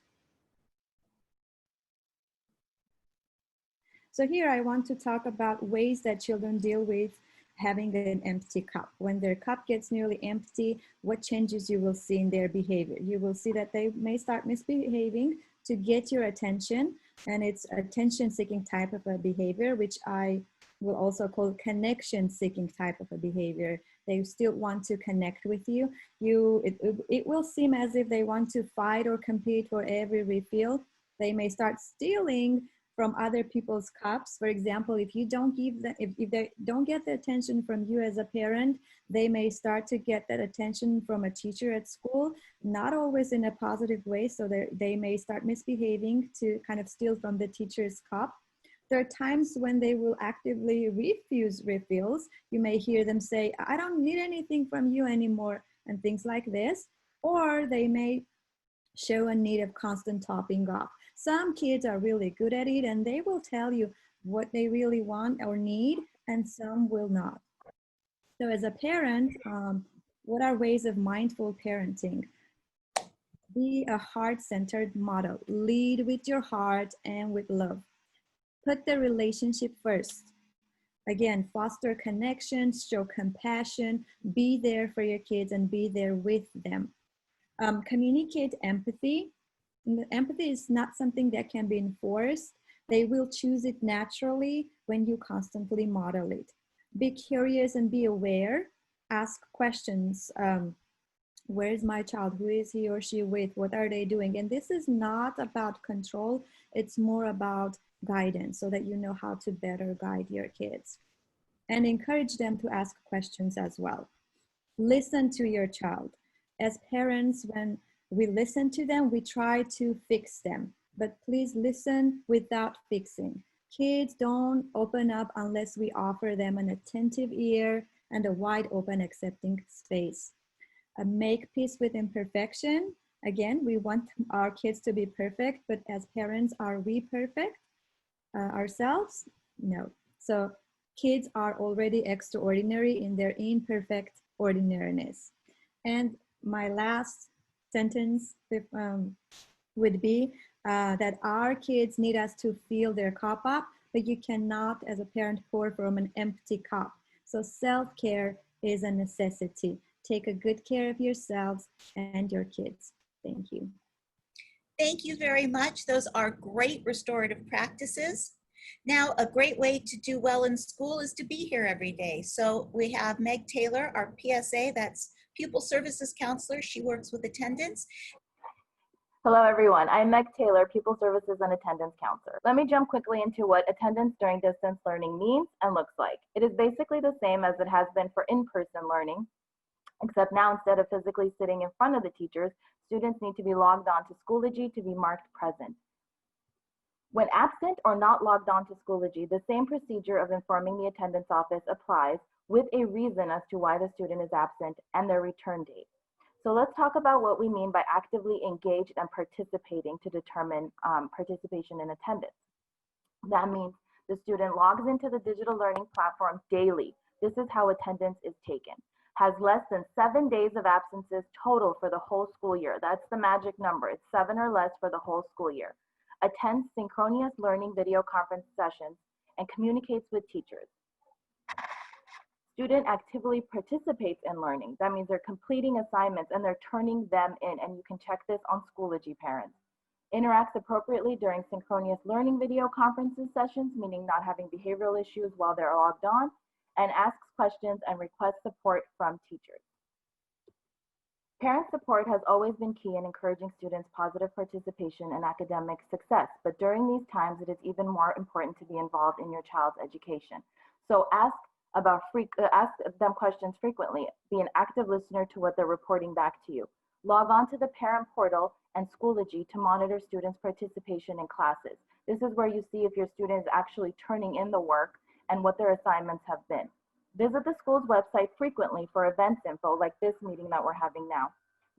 So here I want to talk about ways that children deal with having an empty cup. When their cup gets nearly empty, what changes you will see in their behavior? You will see that they may start misbehaving to get your attention, and it's attention-seeking type of a behavior, which I will also call connection-seeking type of a behavior. They still want to connect with you. It will seem as if they want to fight or compete for every refill. They may start stealing from other people's cups. For example, if you don't give them, if they don't get the attention from you as a parent, they may start to get that attention from a teacher at school, not always in a positive way. So they may start misbehaving to kind of steal from the teacher's cup. There are times when they will actively refuse refills. You may hear them say, I don't need anything from you anymore, and things like this. Or they may show a need of constant topping up. Some kids are really good at it, and they will tell you what they really want or need, and some will not. So as a parent, what are ways of mindful parenting? Be a heart-centered model. Lead with your heart and with love. Put the relationship first. Again, foster connections, show compassion, be there for your kids and be there with them. Communicate empathy. Empathy is not something that can be enforced. They will choose it naturally when you constantly model it. Be curious and be aware. Ask questions. Where is my child? Who is he or she with? What are they doing? And this is not about control. It's more about guidance so that you know how to better guide your kids. And encourage them to ask questions as well. Listen to your child. As parents, when we listen to them, we try to fix them, but please listen without fixing. Kids don't open up unless we offer them an attentive ear and a wide open accepting space. Make peace with imperfection. Again, we want our kids to be perfect, but as parents, are we perfect ourselves? No. So kids are already extraordinary in their imperfect ordinariness. And my last sentence would be that our kids need us to fill their cup up, but you cannot, as a parent, pour from an empty cup. So self-care is a necessity. Take a good care of yourselves and your kids. Thank you. Thank you very much. Those are great restorative practices. Now, a great way to do well in school is to be here every day. So we have Meg Taylor, our PSA, that's Pupil Services Counselor. She works with attendance. Hello, everyone. I'm Meg Taylor, Pupil Services and Attendance Counselor. Let me jump quickly into what attendance during distance learning means and looks like. It is basically the same as it has been for in-person learning, except now instead of physically sitting in front of the teachers, students need to be logged on to Schoology to be marked present. When absent or not logged on to Schoology, the same procedure of informing the attendance office applies with a reason as to why the student is absent and their return date. So let's talk about what we mean by actively engaged and participating to determine participation in attendance. That means the student logs into the digital learning platform daily. This is how attendance is taken. Has less than 7 days of absences total for the whole school year. That's the magic number. It's 7 or less for the whole school year. Attends synchronous learning video conference sessions and communicates with teachers. Student actively participates in learning. That means they're completing assignments and they're turning them in, and you can check this on Schoology parents. Interacts appropriately during synchronous learning video conferences sessions, meaning not having behavioral issues while they're logged on, and asks questions and requests support from teachers. Parent support has always been key in encouraging students' positive participation and academic success, but during these times, it is even more important to be involved in your child's education. So ask them questions frequently. Be an active listener to what they're reporting back to you. Log on to the parent portal and Schoology to monitor students' participation in classes. This is where you see if your student is actually turning in the work and what their assignments have been. Visit the school's website frequently for events info like this meeting that we're having now.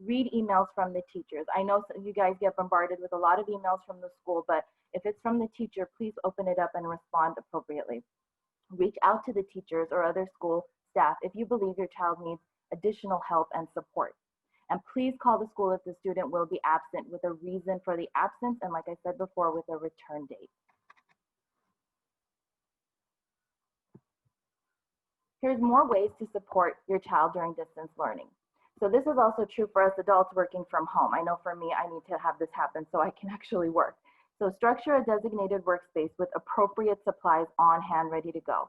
Read emails from the teachers. I know you guys get bombarded with a lot of emails from the school, but if it's from the teacher, please open it up and respond appropriately. Reach out to the teachers or other school staff if you believe your child needs additional help and support. And please call the school if the student will be absent with a reason for the absence, and like I said before, with a return date. Here's more ways to support your child during distance learning. So this is also true for us adults working from home. I know for me, I need to have this happen so I can actually work. So structure a designated workspace with appropriate supplies on hand, ready to go.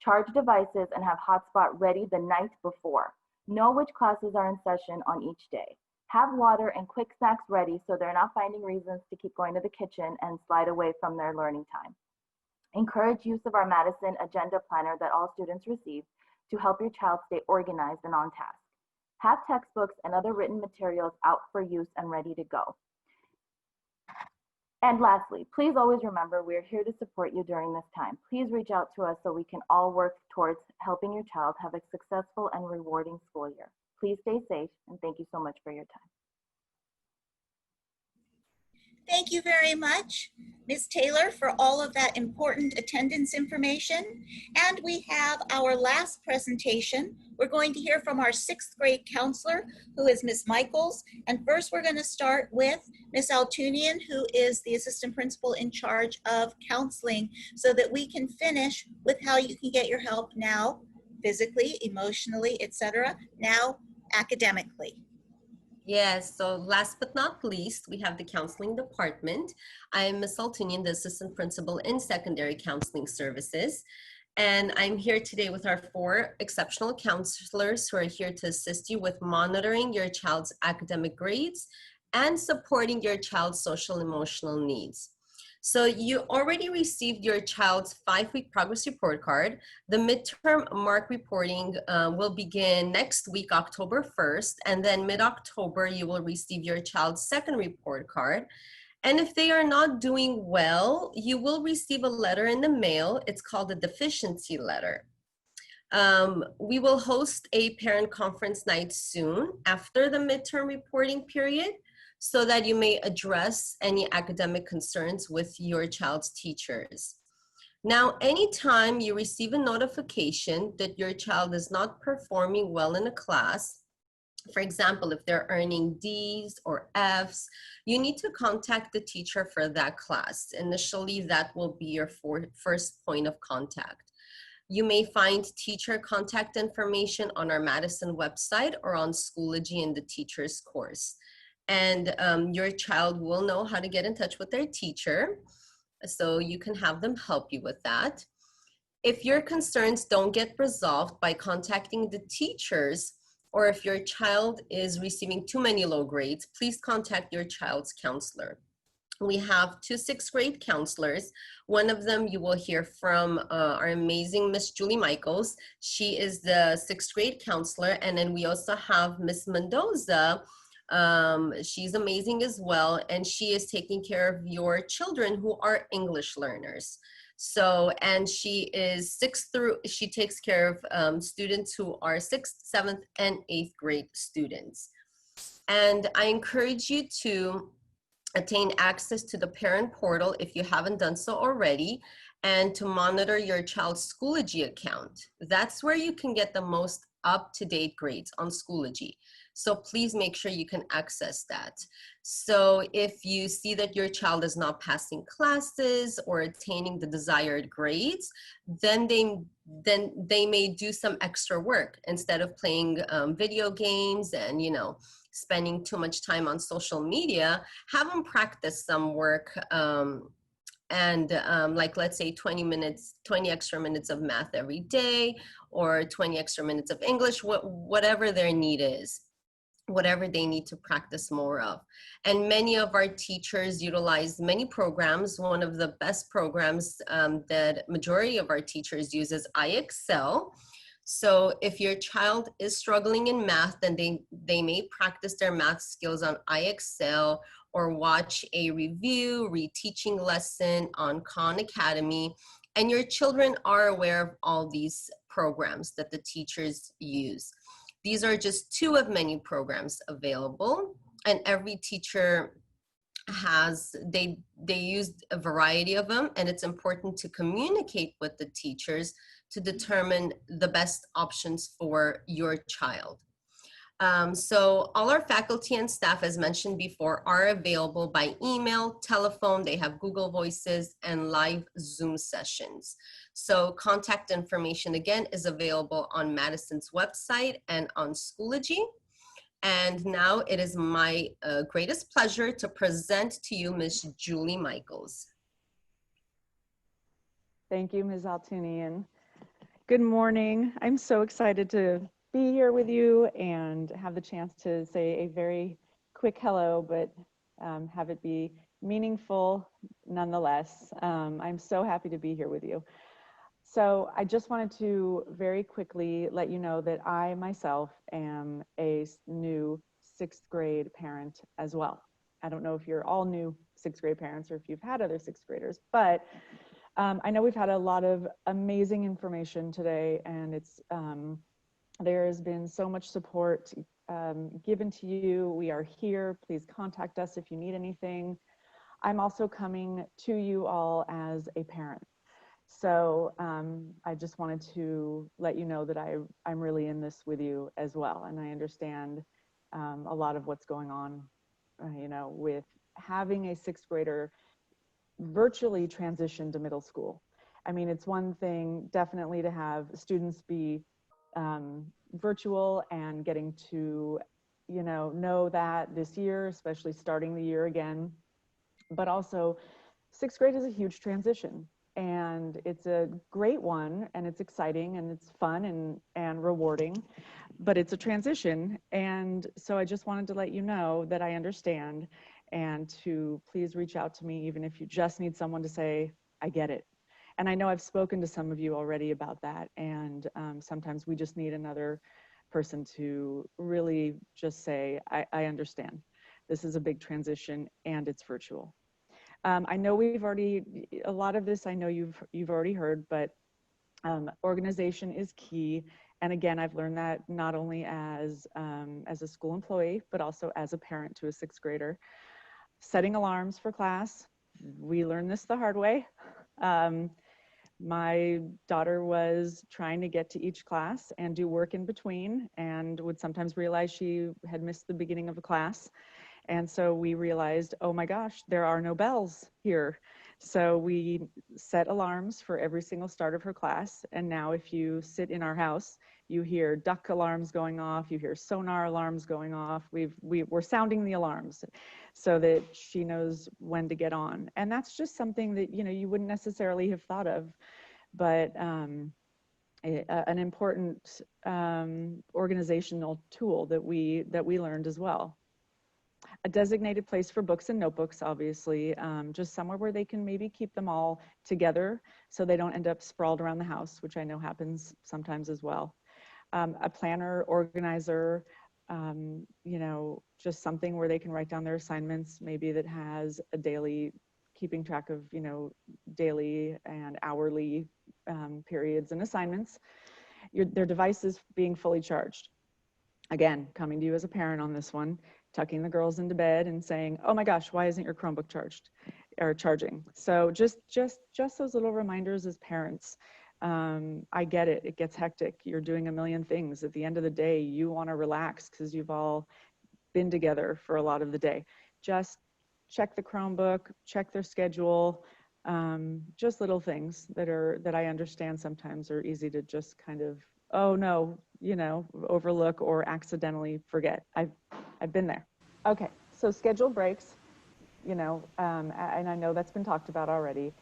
Charge devices and have hotspot ready the night before. Know which classes are in session on each day. Have water and quick snacks ready so they're not finding reasons to keep going to the kitchen and slide away from their learning time. Encourage use of our Madison Agenda Planner that all students receive to help your child stay organized and on task. Have textbooks and other written materials out for use and ready to go. And lastly, please always remember we're here to support you during this time. Please reach out to us so we can all work towards helping your child have a successful and rewarding school year. Please stay safe, and thank you so much for your time. Thank you very much, Ms. Taylor, for all of that important attendance information. And we have our last presentation. We're going to hear from our 6th grade counselor, who is Ms. Michaels. And first, we're going to start with Ms. Altunian, who is the assistant principal in charge of counseling, so that we can finish with how you can get your help now, physically, emotionally, etc., now academically. Yes, so last but not least, we have the counseling department. I'm Ms. Altunian, the assistant principal in secondary counseling services. And I'm here today with our 4 exceptional counselors who are here to assist you with monitoring your child's academic grades and supporting your child's social emotional needs. So you already received your child's 5-week progress report card. The midterm mark reporting will begin next week, October 1st, and then mid-October, you will receive your child's 2nd report card. And if they are not doing well, you will receive a letter in the mail. It's called a deficiency letter. We will host a parent conference night soon after the midterm reporting period, so that you may address any academic concerns with your child's teachers. Now, anytime you receive a notification that your child is not performing well in a class, for example, if they're earning D's or F's, you need to contact the teacher for that class. Initially, that will be your first point of contact. You may find teacher contact information on our Madison website or on Schoology in the teacher's course. And your child will know how to get in touch with their teacher. So you can have them help you with that. If your concerns don't get resolved by contacting the teachers, or if your child is receiving too many low grades, please contact your child's counselor. We have 2 6th grade counselors. One of them you will hear from our amazing Miss Julie Michaels. She is the 6th grade counselor. And then we also have Miss Mendoza. She's amazing as well. And she is taking care of your children who are English learners. So, and she takes care of students who are 6th, 7th, and 8th grade students. And I encourage you to attain access to the parent portal if you haven't done so already, and to monitor your child's Schoology account. That's where you can get the most up-to-date grades on Schoology. So please make sure you can access that. So if you see that your child is not passing classes or attaining the desired grades, then they may do some extra work instead of playing video games and, you know, spending too much time on social media. Have them practice some work like, let's say 20 extra minutes of math every day, or 20 extra minutes of English, whatever their need is, whatever they need to practice more of. And many of our teachers utilize many programs. One of the best programs that majority of our teachers use is iExcel. So if your child is struggling in math, then they may practice their math skills on iExcel, or watch a review, reteaching lesson on Khan Academy. And your children are aware of all these programs that the teachers use. These are just 2 of many programs available, and every teacher they use a variety of them, and it's important to communicate with the teachers to determine the best options for your child. So all our faculty and staff, as mentioned before, are available by email, telephone. They have Google Voices and live Zoom sessions. So contact information, again, is available on Madison's website and on Schoology. And now it is my greatest pleasure to present to you Ms. Julie Michaels. Thank you, Ms. Altunian. Good morning. I'm so excited to be here with you and have the chance to say a very quick hello, but have it be meaningful nonetheless. I'm so happy to be here with you. So I just wanted to very quickly let you know that I myself am a new 6th grade parent as well. I don't know if you're all new 6th grade parents or if you've had other 6th graders, but I know we've had a lot of amazing information today, and it's there has been so much support given to you. We are here. Please contact us if you need anything. I'm also coming to you all as a parent. So I just wanted to let you know that I'm really in this with you as well. And I understand a lot of what's going on, you know, with having a 6th grader virtually transition to middle school. I mean, it's one thing definitely to have students be virtual and getting to, you know that this year, especially starting the year again, but also 6th grade is a huge transition, and it's a great one, and it's exciting, and it's fun and rewarding, but it's a transition. And so I just wanted to let you know that I understand, and to please reach out to me, even if you just need someone to say, I get it. And I know I've spoken to some of you already about that, and sometimes we just need another person to really just say, I understand. This is a big transition, and it's virtual. I know we've already, a lot of this I know you've already heard, but organization is key. And again, I've learned that not only as a school employee, but also as a parent to a 6th grader. Setting alarms for class, we learned this the hard way. My daughter was trying to get to each class and do work in between, and would sometimes realize she had missed the beginning of a class. And so we realized, oh my gosh, there are no bells here. So we set alarms for every single start of her class. And now if you sit in our house, you hear duck alarms going off, you hear sonar alarms going off. We're sounding the alarms so that she knows when to get on. And that's just something that, you know, you wouldn't necessarily have thought of, but an important organizational tool that we learned as well. A designated place for books and notebooks, obviously, just somewhere where they can maybe keep them all together so they don't end up sprawled around the house, which I know happens sometimes as well. A planner, organizer, you know, just something where they can write down their assignments, maybe that has a daily, keeping track of, you know, daily and hourly periods and assignments. Their device is being fully charged. Again, coming to you as a parent on this one, tucking the girls into bed and saying, oh my gosh, why isn't your Chromebook charged or charging? So just those little reminders as parents. I get it, it gets hectic. You're doing a million things. At the end of the day, you want to relax because you've all been together for a lot of the day. Just check the Chromebook, check their schedule, just little things that I understand sometimes are easy to just kind of, oh no, you know, overlook or accidentally forget. I've been there. Okay, so schedule breaks, you know, and I know that's been talked about already.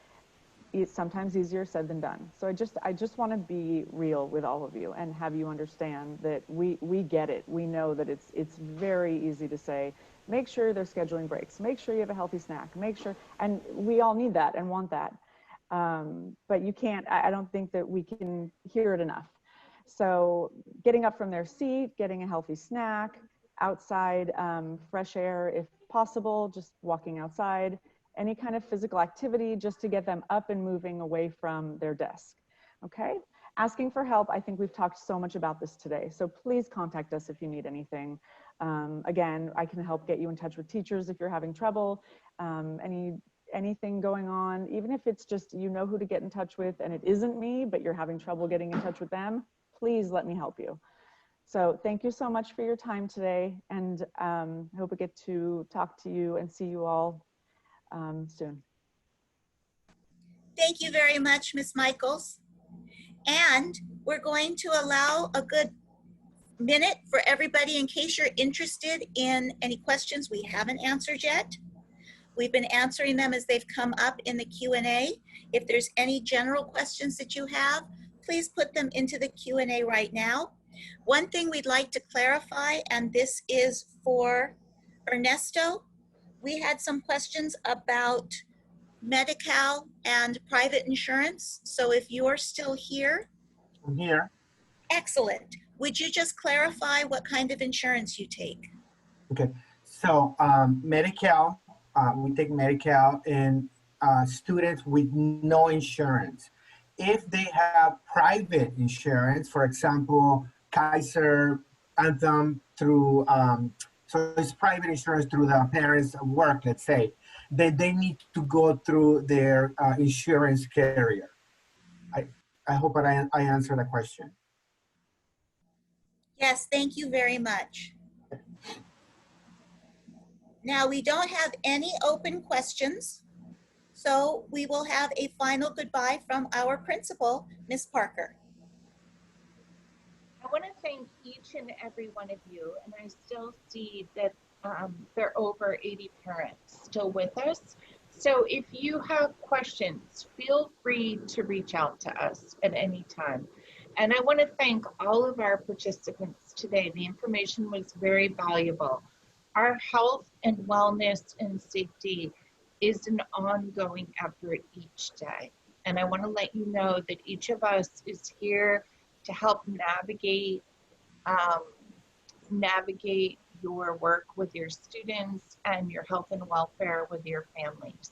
It's sometimes easier said than done. So I just want to be real with all of you and have you understand that we get it. We know that it's very easy to say, make sure they're scheduling breaks, make sure you have a healthy snack, make sure, and we all need that and want that. But you can't, I don't think that we can hear it enough. So getting up from their seat, getting a healthy snack, outside, fresh air if possible, just walking outside, any kind of physical activity just to get them up and moving away from their desk, okay? Asking for help, I think we've talked so much about this today, so please contact us if you need anything. Again, I can help get you in touch with teachers if you're having trouble, anything going on, even if it's just you know who to get in touch with and it isn't me, but you're having trouble getting in touch with them, please let me help you. So thank you so much for your time today, and I hope I get to talk to you and see you all soon. Thank you very much, Ms. Michaels. And we're going to allow a good minute for everybody in case you're interested in any questions we haven't answered yet. We've been answering them as they've come up in the Q&A. If there's any general questions that you have, please put them into the Q&A right now. One thing we'd like to clarify, and this is for Ernesto, we had some questions about Medi-Cal and private insurance. So if you're still here. I'm here. Excellent. Would you just clarify what kind of insurance you take? Okay, so Medi-Cal, we take Medi-Cal, and students with no insurance. If they have private insurance, for example, Kaiser, Anthem, through, so it's private insurance through the parents' work, let's say, then they need to go through their insurance carrier. I hope that I answered the question. Yes, thank you very much. Now, we don't have any open questions, so we will have a final goodbye from our principal, Ms. Parker. I want to thank each and every one of you, and I still see that there are over 80 parents still with us. So if you have questions, feel free to reach out to us at any time. And I want to thank all of our participants today. The information was very valuable. Our health and wellness and safety is an ongoing effort each day. And I want to let you know that each of us is here to help navigate your work with your students and your health and welfare with your families.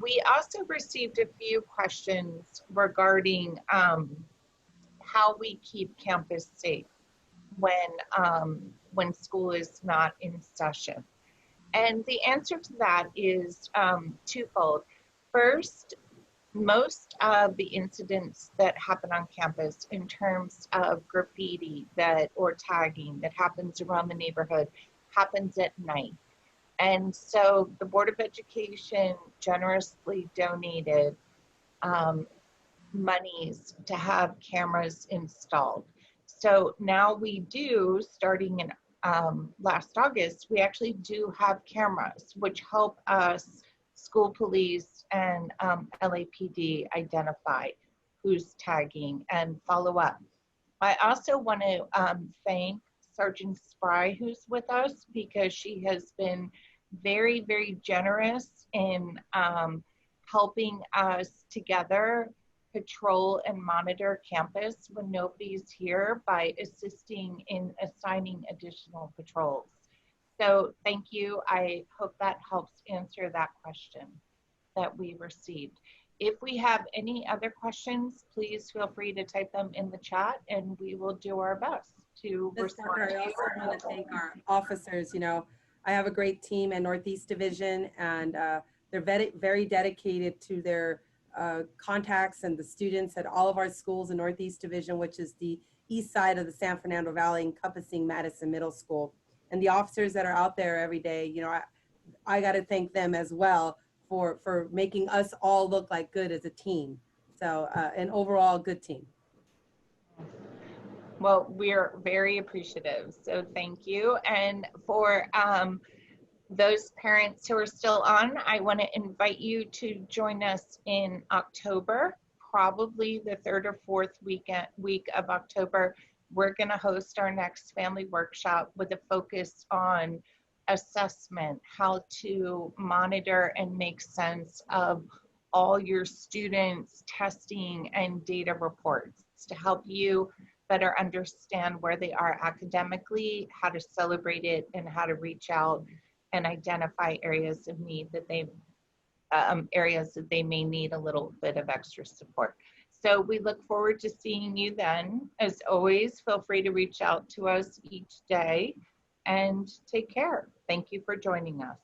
We also received a few questions regarding how we keep campus safe when school is not in session. And the answer to that is twofold. First, most of the incidents that happen on campus in terms of graffiti or tagging that happens around the neighborhood happens at night. And so the Board of Education generously donated monies to have cameras installed. So now we do, starting in last August, we actually do have cameras which help us, school police and LAPD, identify who's tagging and follow up. I also want to thank Sergeant Spry, who's with us, because she has been very, very generous in helping us together patrol and monitor campus when nobody's here by assisting in assigning additional patrols. So thank you. I hope that helps answer that question that we received. If we have any other questions, please feel free to type them in the chat and we will do our best to respond. I also want to thank our officers. You know, I have a great team at Northeast Division, and they're very, very dedicated to their contacts and the students at all of our schools in Northeast Division, which is the east side of the San Fernando Valley, encompassing Madison Middle School. And the officers that are out there every day, you know, I got to thank them as well for making us all look like good as a team. So an overall good team. Well, we're very appreciative, so thank you. And for those parents who are still on, I want to invite you to join us in October, probably the 3rd or 4th week of October. We're going to host our next family workshop with a focus on assessment, how to monitor and make sense of all your students' testing and data reports to help you better understand where they are academically, how to celebrate it, and how to reach out and identify areas of need that areas that they may need a little bit of extra support. So we look forward to seeing you then. As always, feel free to reach out to us each day and take care. Thank you for joining us.